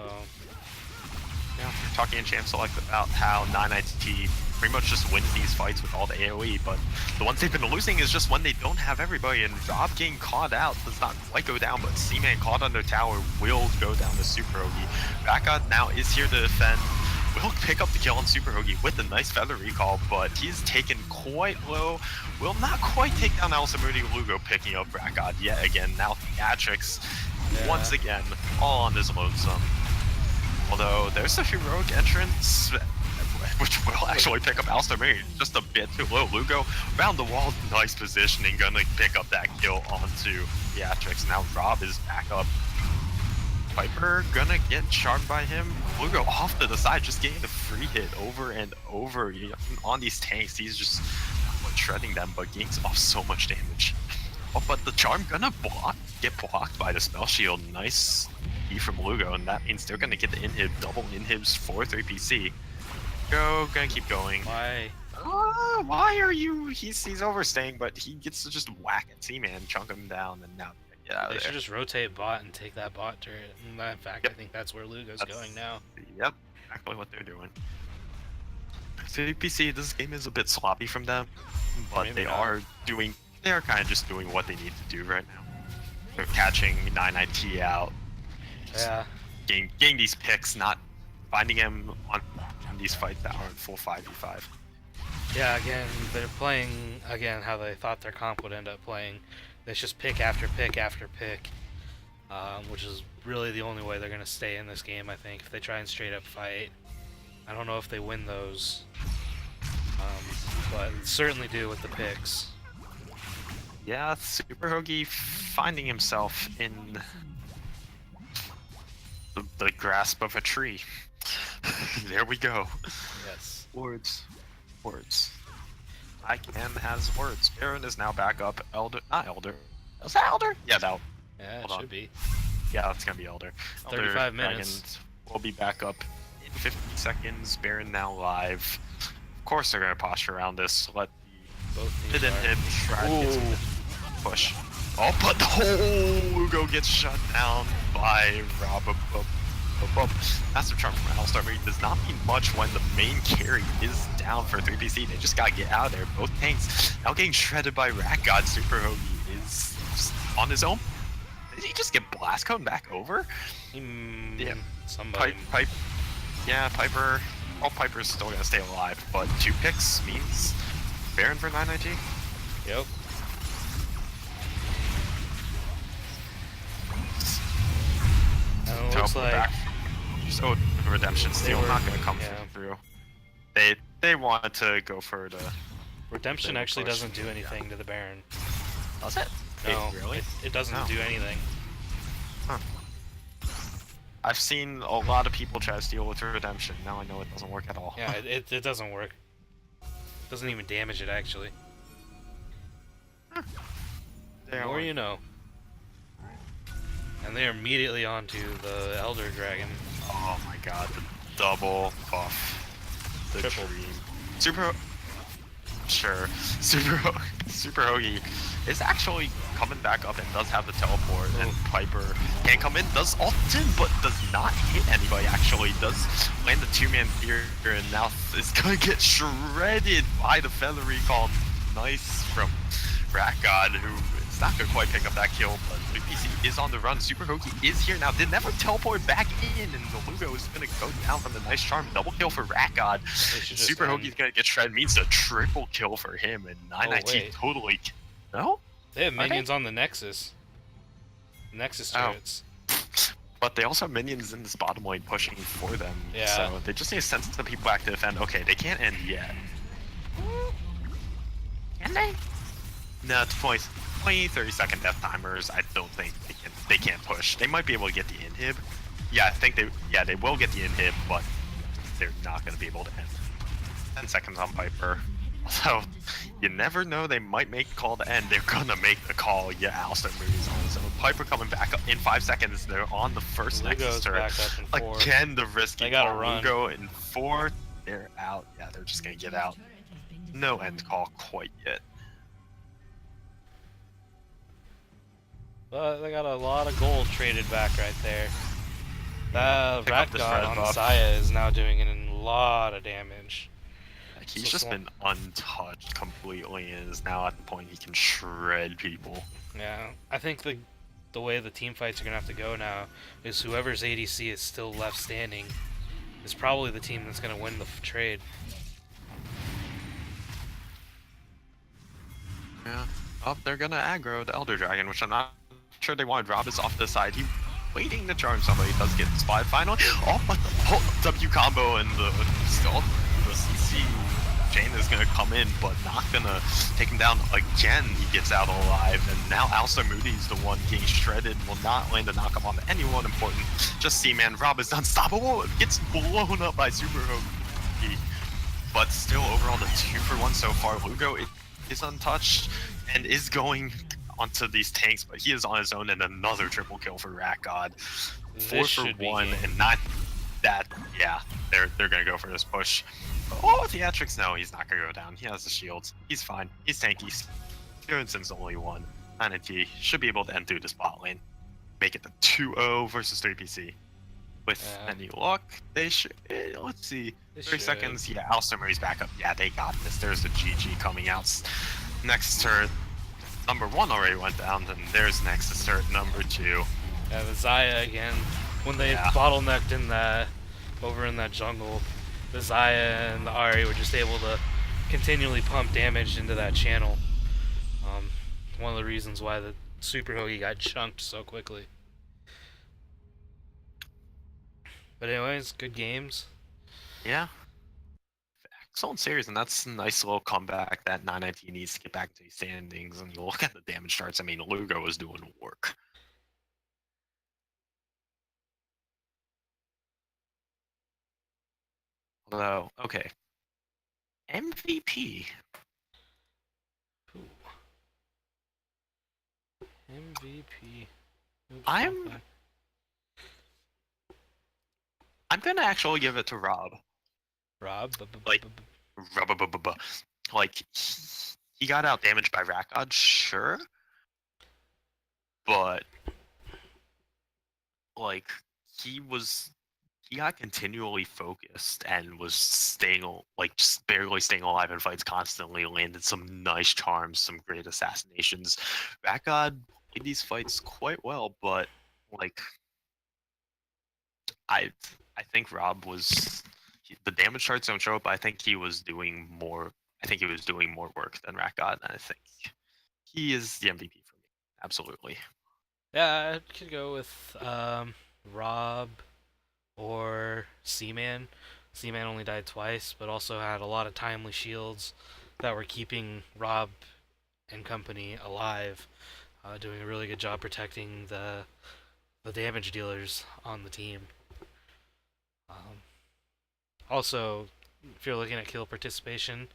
Yeah, we're talking in Champ Select about how 9IT pretty much just wins these fights with all the AoE, but the ones they've been losing is just when they don't have everybody, and Rob getting caught out does not quite go down, but Seaman caught on their tower will go down to Super Hoagie. Backup now is here to defend. Will pick up the kill on Super Hoagie with a nice Feather Recall, but he's taken quite low. Will not quite take down Alistar Moody. Lugo picking up Rakad yet again. Now Theatrics, once again, all on his lonesome. Although there's a heroic entrance, which will actually pick up Alistar Moody just a bit too low. Lugo around the wall, nice positioning, gonna pick up that kill onto Theatrics. Now Rob is back up. Piper gonna get charmed by him. Lugo off to the side, just getting the free hit over and over on these tanks. He's just shredding them, but getting off so much damage. Oh, but the charm gonna get blocked by the spell shield. Nice E from Lugo, and that means they're gonna get the inhib, double inhibs for 3PC. Gonna keep going. Why? Why are you? He's overstaying, but he gets to just whack at Seaman, chunk him down, and now. They should just rotate bot and take that bot turret. And in fact, I think that's where Lugo's going now. Yep, exactly what they're doing. 3PC, this game is a bit sloppy from them, but they are kind of just doing what they need to do right now. They're catching 9IT out. Yeah. Getting these picks, not finding him on these fights that aren't full 5v5. Yeah, again, they're playing, how they thought their comp would end up playing. It's just pick after pick after pick, which is really the only way they're going to stay in this game, I think, if they try and straight up fight. I don't know if they win those, but certainly do with the picks. Yeah, Super Hoagie finding himself in the grasp of a tree. There we go. Yes. Words. Icon has words. Baron is now back up. Not Elder. Is that Elder? Yeah, no. Yeah, it Hold on. should be. Yeah, it's gonna be Elder. Elder 35 minutes. Dragons will be back up in 50 seconds. Baron now live. Of course they're gonna posture around this. Let Both the teams hit are. him. Shroud gets Ooh. push. Oh, but the whole Lugo gets shut down by Rob. Massive charm from Alistar Murray does not mean much when the main carry is down for 3PC. They just gotta get out of there. Both tanks now getting shredded by Rat God. Super Hoagie is just on his own. Did he just get blast cone back over? Yeah, Somebody. Pipe. Yeah, Piper. Well, Piper's still gonna stay alive, but 2 picks means Baron for 9IG. Yep. And it looks like back. So Redemption Steel were- not gonna come yeah. through. They wanted to go for the. Redemption They actually push. doesn't do anything to the Baron. Does it? No, Really? it doesn't No. do anything. Huh. I've seen a lot of people try to steal with Redemption. Now I know it doesn't work at all. Yeah, it doesn't work. It doesn't even damage it actually. The more you know. And they're immediately onto the Elder Dragon. Oh my god, the double buff. The Triple. dream. Super. Sure. Super Hoagie is actually coming back up and does have the teleport. And Piper can come in, does ult in, but does not hit anybody actually. Does land the 2-man fear and now is gonna get shredded by the feathery call. Nice from Rat God, who is not gonna quite pick up that kill, but PC is on the run. Super Hoagie is here now. Did never teleport back in, and the Lugo is gonna go down from the nice charm. Double kill for Rat God. Super Hoagie's gonna get shredded, means a triple kill for him, and 9IT totally. No? They have minions on the Nexus. Nexus turrets. But they also have minions in this bottom lane pushing for them. Yeah. So they just need to send some people back to defend. Okay, they can't end yet. Can they? No, it's 20, 30-second death timers. I don't think they can't push. They might be able to get the inhib. Yeah, I think they will get the inhib, but they're not going to be able to end. 10 seconds on Piper. So you never know, they might make a call to end. They're gonna make the call. Yeah, Alistar moves on. So Piper coming back up in 5 seconds. They're on the first Nexus turret. Back up in 4. Again, the risky they gotta call. run. Lugo in 4. They're out. Yeah, they're just gonna get out. No end call quite yet. But they got a lot of gold traded back right there. That Rat God on buff. Xayah is now doing a lot of damage. He's just been untouched completely and is now at the point he can shred people. Yeah, I think the way the team fights are gonna have to go now is whoever's ADC is still left standing is probably the team that's gonna win the trade. Yeah. Oh, they're gonna aggro the Elder Dragon, which I'm not sure they wanted. Rob is off the side. He waiting to charm somebody. Does get spotted finally. Oh, but the W combo and the CC Jane is gonna come in, but not gonna take him down again. He gets out alive, and now Alistar Moody's the one getting shredded. Will not land a knock up on anyone important. Just C-Man. Rob is unstoppable. Gets blown up by Super Hoagie. But still, overall, the 2-for-1 so far. Lugo is untouched and is going onto these tanks, but he is on his own, and another triple kill for Rat God. 4-for-1 and not that. Yeah, they're gonna go for this push. Oh, Theatrics, no, he's not gonna go down. He has the shields. He's fine. He's tanky. Stephenson's the only one. 9IT should be able to end through the spot lane. Make it the 2-0 versus 3PC. With any luck, they should. Let's see. 30 seconds. Yeah, Alistar Murray's back up. Yeah, they got this. There's the GG coming out. Next turret, number 1 already went down, and there's Nexus turret number 2. Yeah, the Xayah again. When they bottlenecked in that, over in that jungle, the Xayah and the Ahri were just able to continually pump damage into that channel. One of the reasons why the Super Hoagie got chunked so quickly. But anyways, good games. Yeah. Excellent series, and that's a nice little comeback that 919 needs to get back to the standings. And you look at the damage charts, I mean, Lugo is doing work. Although, okay. MVP. Ooh. MVP. Oops, wrong I'm thing. I'm gonna actually give it to Rob. Rob. Like Rub, like he got out damaged by Rakod, sure, but like he was he got continually focused and was like just barely staying alive in fights constantly, landed some nice charms, some great assassinations. Rakod played these fights quite well, but like I I think Rob was the damage charts don't show up, but I think he was doing more. I think he was doing more work than Rakod, and I think he is the MVP for me. Absolutely. Yeah, I could go with Rob or Seaman. Seaman only died twice, but also had a lot of timely shields that were keeping Rob and company alive, doing a really good job protecting the damage dealers on the team. Um, Also, if you're looking at kill participation,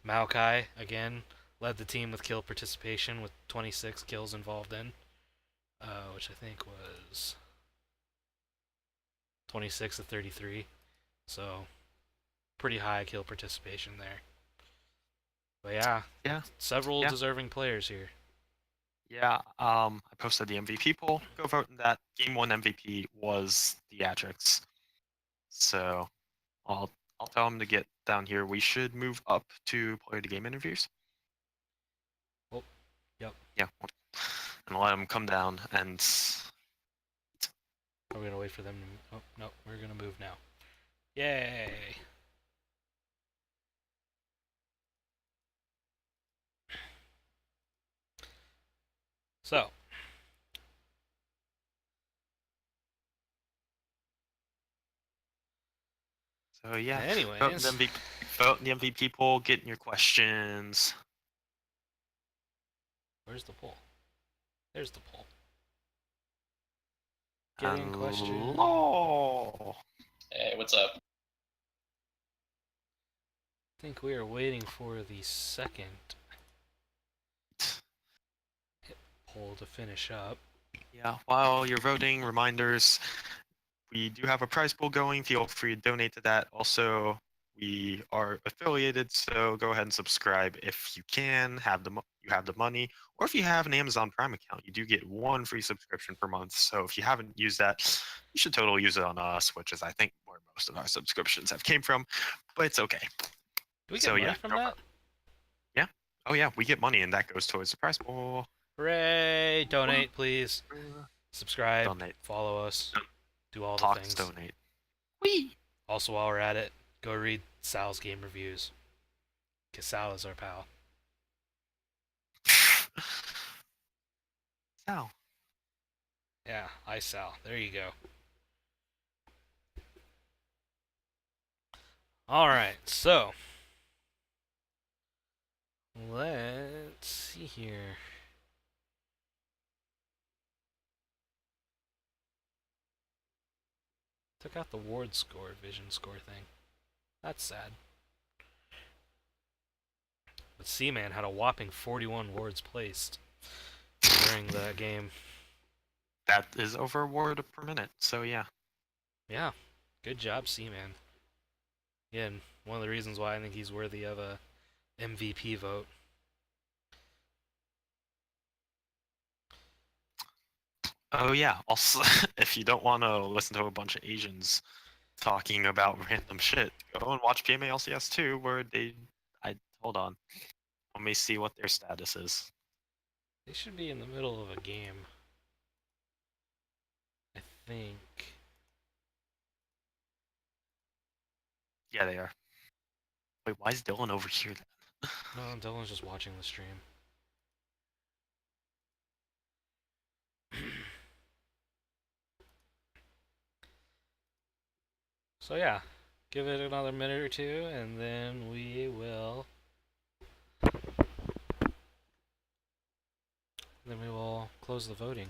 Maokai again led the team with kill participation with 26 kills involved in, which I think was 26 to 33. So pretty high kill participation there. But yeah, Yeah, several yeah, deserving players here. yeah. I posted the MVP poll. Go vote in that. Game one MVP was Theatrics. So I'll I'll tell him to get down here. We should move up to player to game interviews. Oh, yep. Yeah, and let him come down and Are we gonna wait for them to? Oh no, we're gonna move now. Yay! So, so yeah, vote in the anyways, MVP, vote in the MVP poll. Get in your questions. where's the poll? There's the poll. Getting question. Hello. Hey, what's up? I think we are waiting for the second poll to finish up. Yeah, while you're voting, reminders, we do have a prize pool going. Feel free to donate to that. Also, we are affiliated, so go ahead and subscribe if you can. You have the money, or if you have an Amazon Prime account, you do get one free subscription per month. So if you haven't used that, you should totally use it on us, which is I think where most of our subscriptions have came from. But it's okay. Do we get So money yeah, from go that? yeah. Oh yeah, we get money, and that goes towards the prize pool. Hooray! Donate, please. Subscribe, Donate. follow us, do all the Talks things. donate. Wee. Also, while we're at it, go read Sal's game reviews. Because Sal is our pal. So Yeah, I Sal. There you go. Alright, so. Let's see here. Took out the ward score, vision score thing. That's sad. But Seaman had a whopping 41 wards placed during the game. that is over a word per minute. So yeah. Yeah, good job, Seaman. Again, one of the reasons why I think he's worthy of a MVP vote. Oh yeah. Also, if you don't want to listen to a bunch of Asians talking about random shit, go and watch PMA LCS 2, where I hold on. Let me see what their status is. They should be in the middle of a game. I think. Yeah, they are. Wait, why is Dylan over here then? No, Dylan's just watching the stream. So yeah, give it another minute or two, and then we will. Then we will close the voting.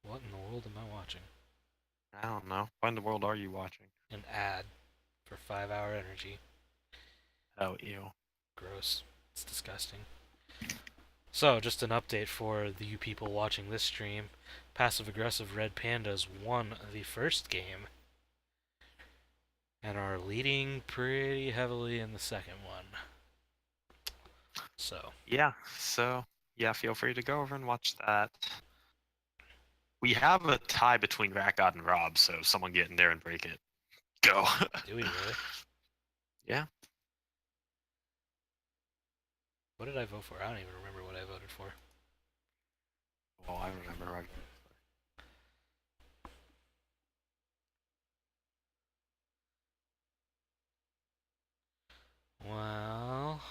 What in the world am I watching? I don't know. Why in the world are you watching? An ad for 5 Hour Energy. Oh, ew. Gross. It's disgusting. So, just an update for the you people watching this stream. Passive aggressive Red Pandas won the first game and are leading pretty heavily in the second one. So, Yeah, so yeah, feel free to go over and watch that. We have a tie between Rakgod and Rob, so someone get in there and break it. Go. do we really? Yeah. What did I vote for? I don't even remember what I voted for. Well, I remember. Well,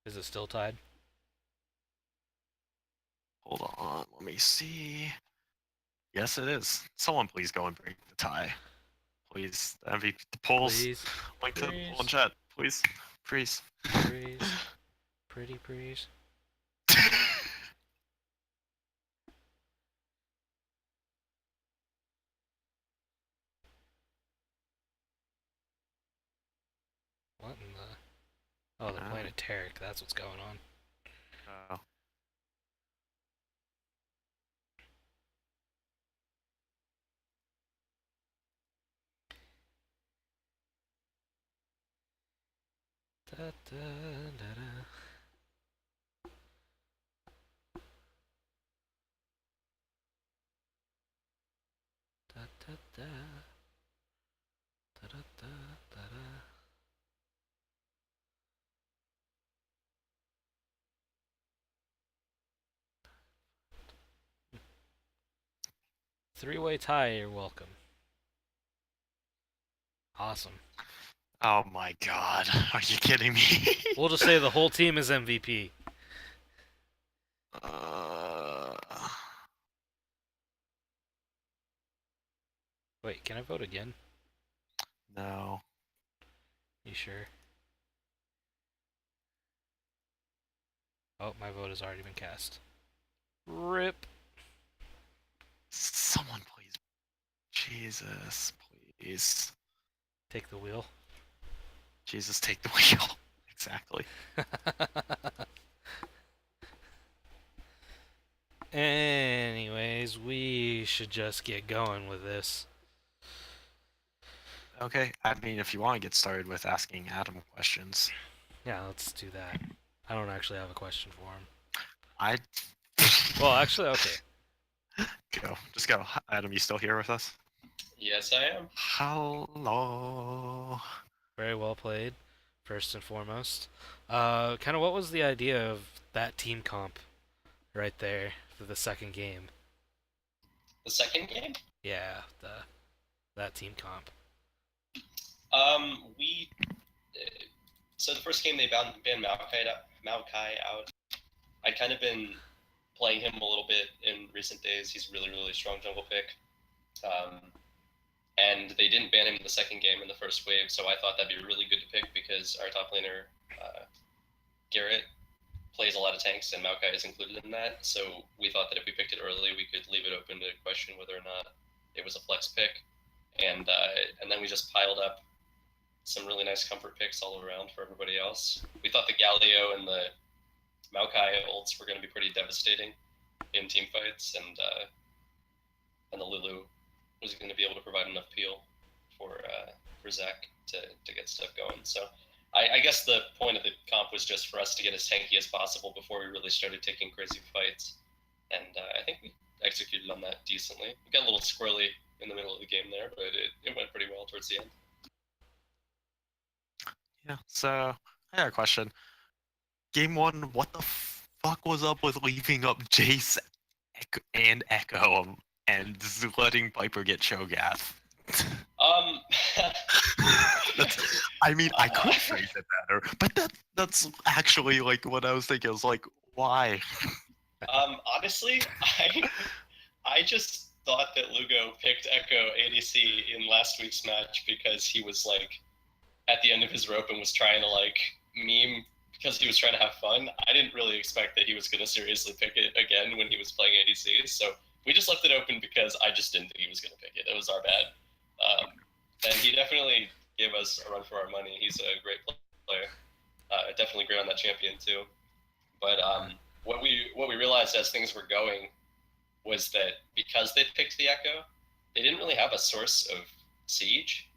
is it still tied? Hold on, let me see. Yes, it is. Someone please go and break the tie. Please, the MVP, the polls. Please. Link to the poll in Please. chat, please. Please. Please. Pretty please. What in the... Oh, they're playing a Tarek. That's what's going on. Oh. Da, da, da, da. Da, da, da. Da, da, da, da, da. Three-way tie, you're welcome. Awesome. Oh my god. Are you kidding me? We'll just say the whole team is MVP. uh, Wait, can I vote again? no. You sure? Oh, my vote has already been cast. RIP. Someone please. Jesus, please. Take the wheel. Jesus, take the wheel. Exactly. Anyways, we should just get going with this. Okay, I mean, if you want to get started with asking Adam questions, Yeah, let's do that. I don't actually have a question for him. I. Well, actually, okay. Go. Just go. Adam, you still here with us? Yes, I am. Hello. Very well played, first and foremost. Kind of what was the idea of that team comp right there for the second game? The second game, Yeah, that team comp. we so the first game they banned Maokai out. I'd kind of been playing him a little bit in recent days. He's a really, really strong jungle pick. And they didn't ban him in the second game in the first wave, so I thought that'd be really good to pick because our top laner, Garrett, plays a lot of tanks, and Maokai is included in that. So we thought that if we picked it early, we could leave it open to question whether or not it was a flex pick. And then we just piled up some really nice comfort picks all around for everybody else. We thought the Galio and the Maokai ults were going to be pretty devastating in team fights, and the Lulu was going to be able to provide enough peel for Zach to get stuff going. So I guess the point of the comp was just for us to get as tanky as possible before we really started taking crazy fights, and I think we executed on that decently. We got a little squirrely in the middle of the game there, but it went pretty well towards the end. Yeah, so I got a question. Game 1, what the fuck was up with leaving up Jace and Echo and letting Piper get Cho'Gath? I mean, I could phrase it better, but that's actually like what I was thinking. I was like, why? Honestly, I just thought that Lugo picked Echo ADC in last week's match because he was like at the end of his rope and was trying to like meme because he was trying to have fun. I didn't really expect that he was going to seriously pick it again when he was playing ADC. So we just left it open because I just didn't think he was going to pick it. It was our bad. And he definitely gave us a run for our money. He's a great player. Definitely great on that champion too. But what we realized as things were going was that because they picked the Echo, they didn't really have a source of siege.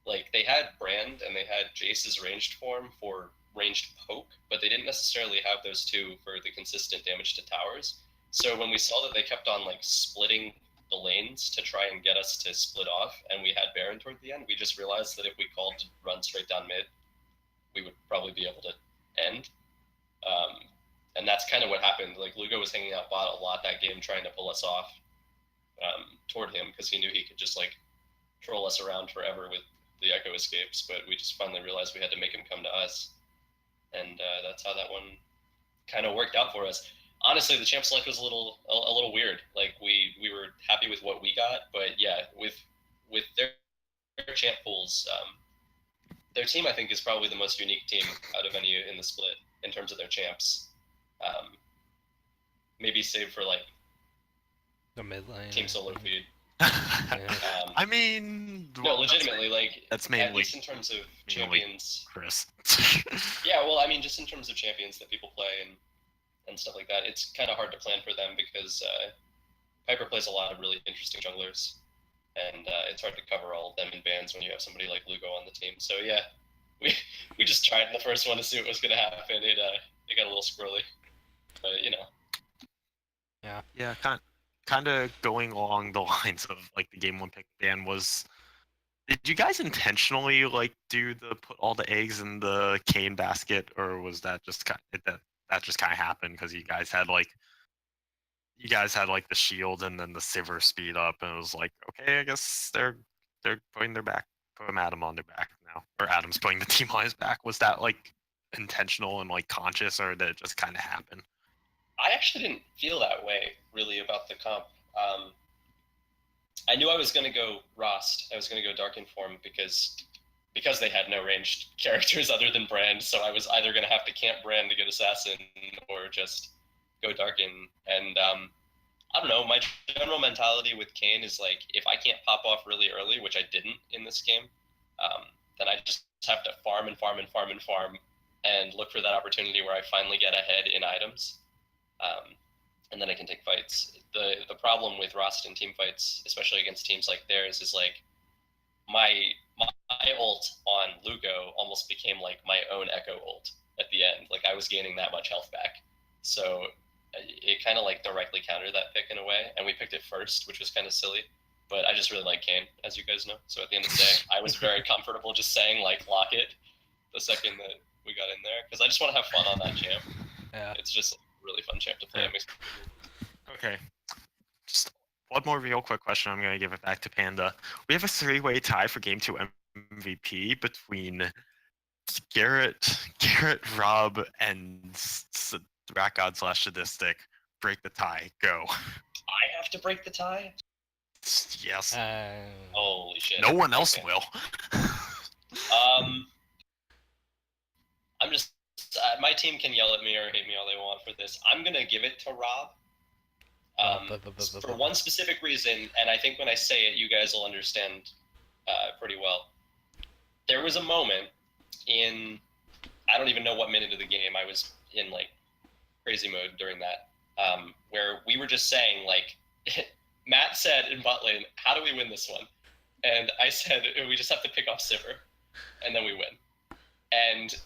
Like they had Brand and they had Jace's ranged form for ranged poke, but they didn't necessarily have those two for the consistent damage to towers. So when we saw that they kept on like splitting the lanes to try and get us to split off, and we had Baron toward the end, we just realized that if we called to run straight down mid, we would probably be able to end. And that's kind of what happened. Like Lugo was hanging out bot a lot that game, trying to pull us off toward him because he knew he could just like troll us around forever with the echo escapes. But we just finally realized we had to make him come to us, and that's how that one kind of worked out for us. Honestly, the champ select was a little weird. Like we were happy with what we got, but yeah, with their champ pools, their team I think is probably the most unique team out of any in the split in terms of their champs. Maybe save for like The mid lane. team solo feed. I mean, no, legitimately, like that's mainly at least in terms of champions. Chris. Yeah, well, I mean, just in terms of champions that people play and stuff like that, it's kind of hard to plan for them because Piper plays a lot of really interesting junglers, and it's hard to cover all of them in bans when you have somebody like Lugo on the team. So yeah, we just tried in the first one to see what was going to happen. It got a little squirrely, but you know. Yeah, kind of going along the lines of like the game one pick ban was. Did you guys intentionally like do the put all the eggs in the cane basket, or was that just that just kind of happened because you guys had like the shield and then the Sivir speed up, and it was like, okay, I guess they're putting Adam on their back now, or Adam's putting the team on his back. Was that like intentional and like conscious, or did it just kind of happen? I actually didn't feel that way really about the comp. I knew I was going to go Rost. I was going to go Dark Inform because they had no ranged characters other than Brand. So I was either going to have to camp Brand to get Assassin or just go Darken. And I don't know. My general mentality with Kayn is like, if I can't pop off really early, which I didn't in this game, then I just have to farm and farm and farm and farm and look for that opportunity where I finally get ahead in items. And then I can take fights. The problem with Rost and team fights, especially against teams like theirs, is like my ult on Lugo almost became like my own Echo ult at the end. Like I was gaining that much health back. So it kind of like directly countered that pick in a way, and we picked it first, which was kind of silly. But I just really like Kayn, as you guys know. So at the end of the day, I was very comfortable just saying like lock it the second that we got in there, because I just want to have fun on that champ. Yeah. It's just a really fun champ to play. Okay. Just one more real quick question. I'm going to give it back to Panda. We have a 3-way tie for Game 2 MVP between Garrett, Rob, and Rat God / Sadistic. Break the tie. Go. I have to break the tie? Yes. Holy shit. No one else will. I'm just... my team can yell at me or hate me all they want for this. I'm going to give it to Rob. For one specific reason, and I think when I say it, you guys will understand pretty well. There was a moment in, I don't even know what minute of the game, I was in like crazy mode during that, where we were just saying like, Matt said in bot lane, how do we win this one? And I said, we just have to pick off Sivir, and then we win. And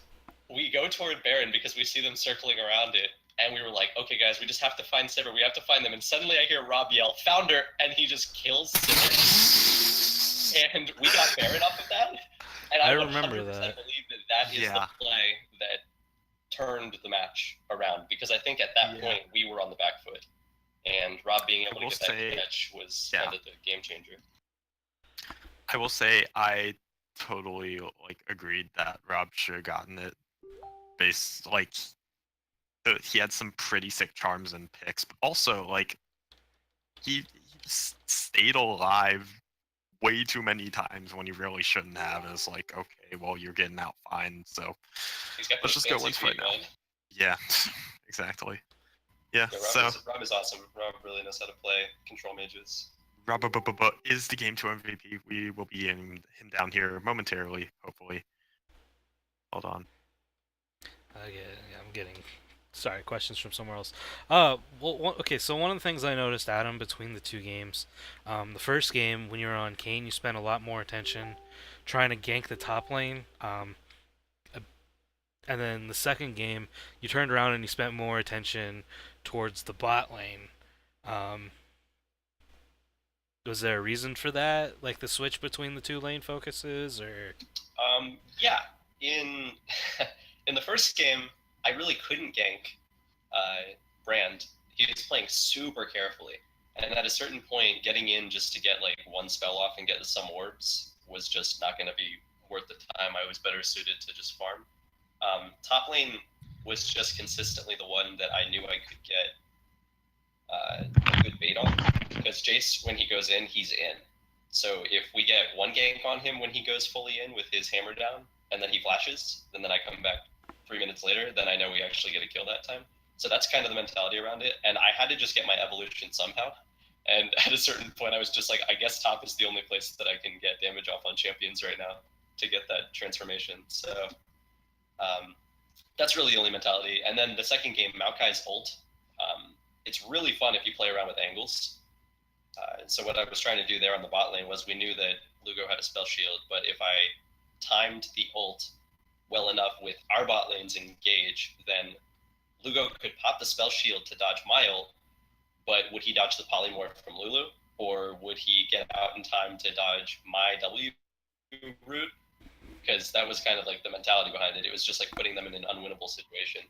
we go toward Baron because we see them circling around it, and we were like, okay, guys, we just have to find Sivir. We have to find them. And suddenly I hear Rob yell, found her, and he just kills Sivir. And we got Baron off of that. And I remember 100% that. believe that is the play that turned the match around. Because I think at that point, we were on the back foot. And Rob being able to get that catch was kind of the game changer. I will say I totally like agreed that Rob should have gotten it. He had some pretty sick charms and picks, but also like he stayed alive way too many times when he really shouldn't have. And it's like, okay, well, you're getting out fine, so let's just go win fight now. Yeah, exactly. Yeah, Rob is awesome. Rob really knows how to play control mages. Rob is the Game 2 MVP. We will be getting him down here momentarily, hopefully. Hold on. Yeah, I'm getting Sorry, questions from somewhere else. Okay, so one of the things I noticed, Adam, between the two games, the first game when you were on Kane, you spent a lot more attention trying to gank the top lane, uh, and then the second game you turned around and you spent more attention towards the bot lane. Um, was there a reason for that, like the switch between the two lane focuses, or? Yeah, in in the first game, I really couldn't gank Brand. He was playing super carefully, and at a certain point, getting in just to get like one spell off and get some orbs was just not going to be worth the time. I was better suited to just farm. Top lane was just consistently the one that I knew I could get a good bait on, because Jace, when he goes in, he's in. So if we get one gank on him when he goes fully in with his hammer down, and then he flashes, and then I come back 3 minutes later, then I know we actually get a kill that time. So that's kind of the mentality around it, and I had to just get my evolution somehow. And at a certain point, I was just like, I guess top is the only place that I can get damage off on champions right now to get that transformation. So that's really the only mentality. And then the second game, Maokai's ult, it's really fun if you play around with angles. And so what I was trying to do there on the bot lane was, we knew that Lugo had a spell shield, but if I timed the ult well enough with our bot lanes engage, then Lugo could pop the spell shield to dodge my ult, but would he dodge the polymorph from Lulu, or would he get out in time to dodge my W route? Because that was kind of like the mentality behind it. It was just like putting them in an unwinnable situation.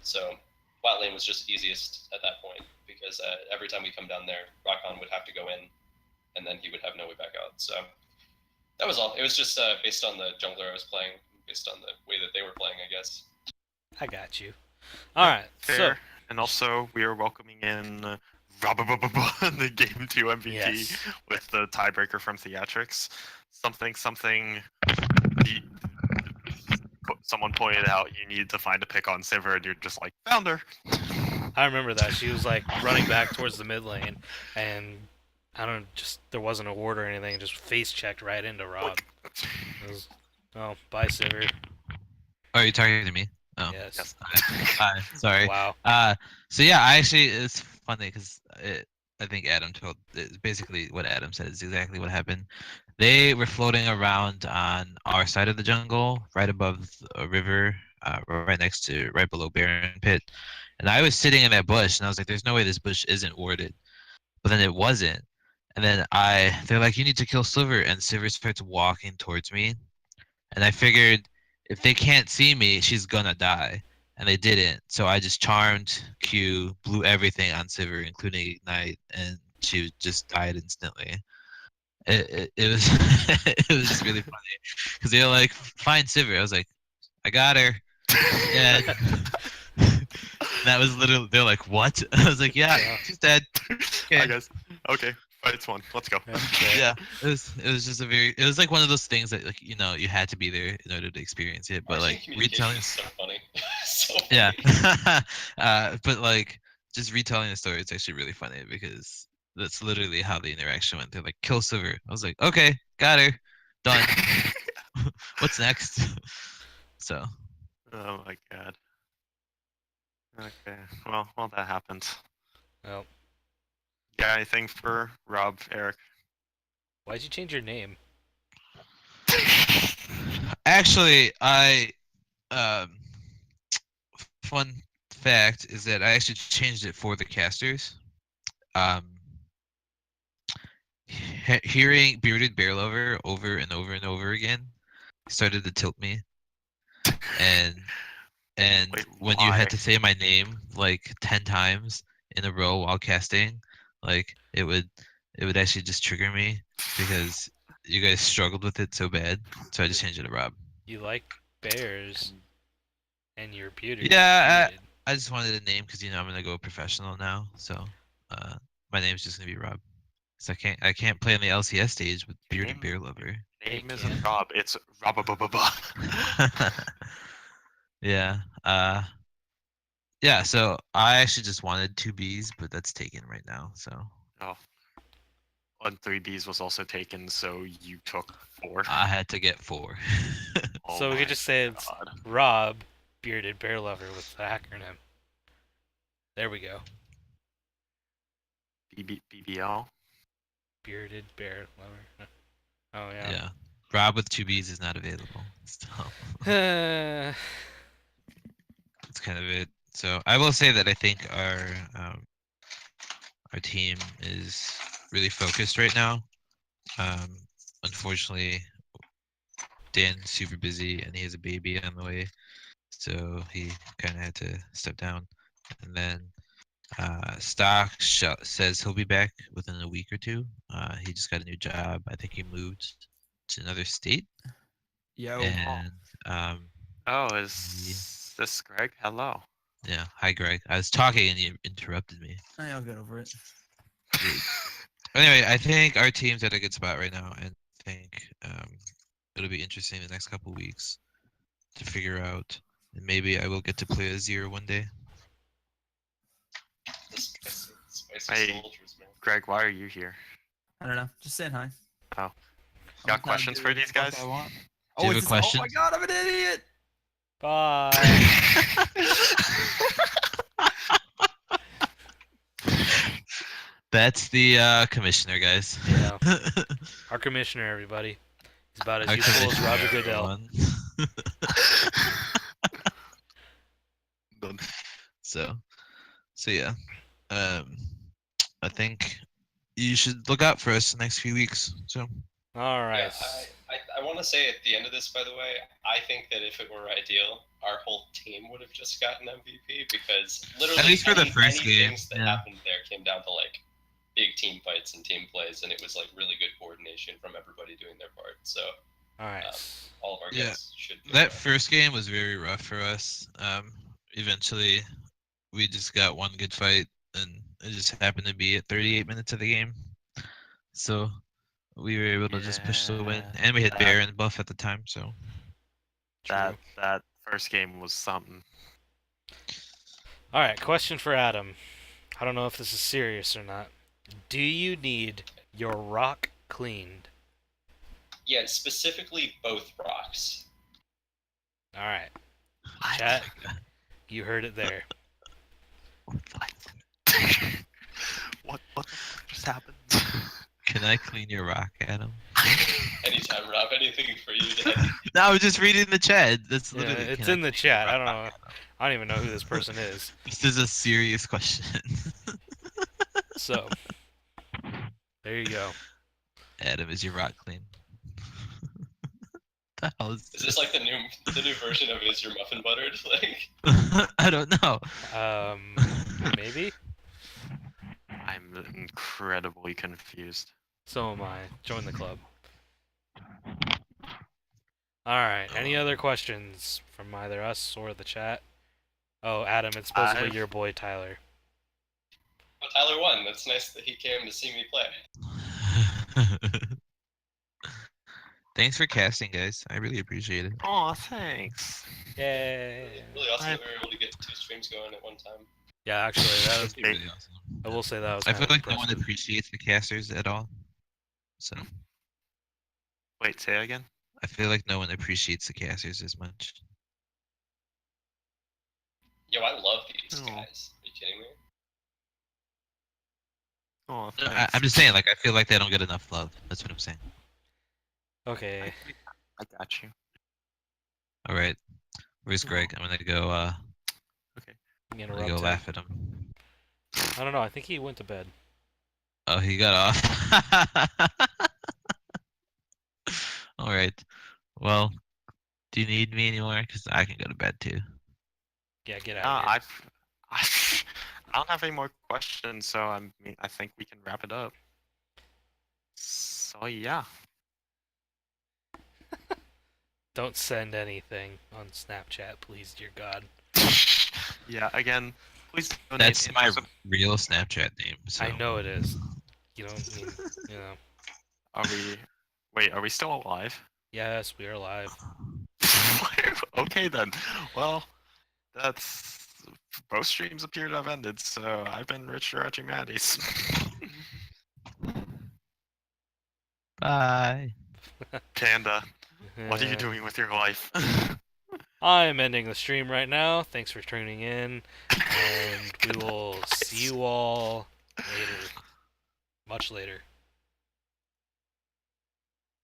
So bot lane was just easiest at that point, because every time we come down there, Rakan would have to go in, and then he would have no way back out. So that was all. It was just based on the jungler I was playing, based on the way that they were playing, I guess. I got you. All right, Fair. And also, we are welcoming in the Game 2 MVP Yes. with the tiebreaker from Theatrics. Something. Someone pointed out you need to find a pick on Sivir, and you're just like, found her. I remember that. She was like running back towards the mid lane, and I don't just there wasn't a ward or anything. Just face checked right into Rob. It was, oh, bye, Sivir. Oh, are you talking to me? Oh, Yes. Hi. Sorry. Wow. So yeah, I actually it's funny because I think Adam told basically what Adam said is exactly what happened. They were floating around on our side of the jungle, right above a river, right below Baron Pit, and I was sitting in that bush, and I was like, "There's no way this bush isn't warded," but then it wasn't. And then they're like, "You need to kill Silver," and Silver starts walking towards me, and I figured if they can't see me, she's gonna die. And they didn't. So I just charmed Q, blew everything on Sivir, including Ignite, and she just died instantly. It was it was just really funny because they were like, "Find Sivir." I was like, "I got her." Yeah. That was literally they're like, "What?" I was like, "Yeah, she's dead." I Okay. guess. Okay, fight's won. Let's go. Yeah, it was just it was like one of those things that like you had to be there in order to experience it, but Martian like communication retelling is so funny. So funny. yeah. But like just retelling the story, it's actually really funny because that's literally how the interaction went. They're like, "Kill Silver." I was like, "Okay, got her, done." What's next? So Oh my god. Okay. Well, that happened. Well, Got anything for Rob, Eric? why'd you change your name? actually, um fun fact is that I actually changed it for the casters. Um, hearing Bearded Bear Lover over and over and over again started to tilt me, and Wait, when you why? had to say my name like 10 times in a row while casting, like it would actually just trigger me because you guys struggled with it so bad. So I just changed it to Rob. You like bears, and you're bearded. Yeah, I just wanted a name because I'm gonna go professional now. So my name's just gonna be Rob. So I can't play on the LCS stage with Bearded Bear Lover. Name Hey, isn't kid. Rob, it's Rob. Yeah. Yeah, so I actually just wanted 2 Bs, but that's taken right now. So Oh. 3Bs was also taken, so you took 4. I had to get 4. Oh So we my could just say it's God. Rob, bearded bear lover with the acronym. There we go. BBL. Bearded bear lover. Oh Yeah. yeah. Rob with 2 Bs is not available. So Yeah. that's kind of it. So I will say that I think our team is really focused right now. Um, unfortunately, Dan's super busy and he has a baby on the way, so he kind of had to step down. And then says he'll be back within a week or two. He just got a new job. I think he moved to another state. Yo. And Oh, he- is this Greg? Hello. yeah, hi Greg. I was talking and you interrupted me. I'll get over it. Anyway, I think our team's at a good spot right now, and I think it'll be interesting the next couple weeks to figure out. And maybe I will get to play Azir one day. The spicy Hey. soldiers, man. Greg, why are you here? I don't know. Just saying hi. Oh. I'm Got not questions doing for what these the fuck guys? I want. Do you Oh, have it's a just, oh question? my god, I'm an idiot! Bye. That's the commissioner, guys. Yeah. Our commissioner, everybody. He's about as Our useful as commissioner, Roger Goodell. everyone. Done. So yeah. I think you should look out for us the next few weeks. So All right. Yeah, I want to say at the end of this, by the way, I think that if it were ideal, our whole team would have just gotten MVP because literally At least for the any first game, things that yeah. happened there came down to like big team fights and team plays, and it was like really good coordination from everybody doing their part. So All right. all of our Yeah, guys should. Do that well. first game was very rough for us. Eventually, we just got one good fight, and it just happened to be at 38 minutes of the game. So we were able to just push the win, Yeah, and we had that- Bear and Buff at the time. So True. That first game was something. All right. Question for Adam. I don't know if this is serious or not. Do you need your rock cleaned? Yeah, specifically both rocks. All right. What? Chat. You heard it there. What the fuck just happened? can I clean your rock, Adam? Anytime, Rob. Anything for you, Dad. No, I was just reading the chat. That's Yeah, literally. it's can I in the clean your chat. I don't rock, know. Adam? I don't even know who this person is. This is a serious question. So, there you go. Adam, is your rock clean? The hell is Is this like the new version of Is Your Muffin Buttered? Like, I don't know. Maybe. I'm incredibly confused. So am I. Join the club. All right. Any other questions from either us or the chat? Oh, Adam, it's supposedly I've- your boy Tyler. oh, Tyler won. That's nice that he came to see me play. Thanks for casting, guys. I really appreciate it. Oh, thanks. Yay! Really awesome I- that we were able to get 2 streams going at one time. Yeah, actually, that was, That's really awesome. I will say that was. I kind feel of like no one impressive. appreciates the casters at all. So Wait, say it again. I feel like no one appreciates the casters as much. Yo, I love these Oh. guys. Are you kidding me? Oh, No, thanks. I'm just saying, like I feel like they don't get enough love. That's what I'm saying. Okay. I got you. All right, where's Oh. Greg? I'm gonna go. I'm gonna I'm gonna rub go Ted. laugh at him. I don't know. I think he went to bed. Oh, he got off. All right. Well, do you need me anymore? Because I can go to bed too. Yeah, get No, out of here. I don't have any more questions, so I think we can wrap it up. So yeah. Don't send anything on Snapchat, please, dear God. Yeah, again, please donate. That's my real Snapchat name. So. I know it is. You don't mean, you know. Are we still alive? Yes, we are live. Okay then. Well, that's both streams appear to have ended, so I've been Rich Archie Maddies. Bye. Panda, what are you doing with your life? I'm ending the stream right now. Thanks for tuning in, and we will see you all later. Much later.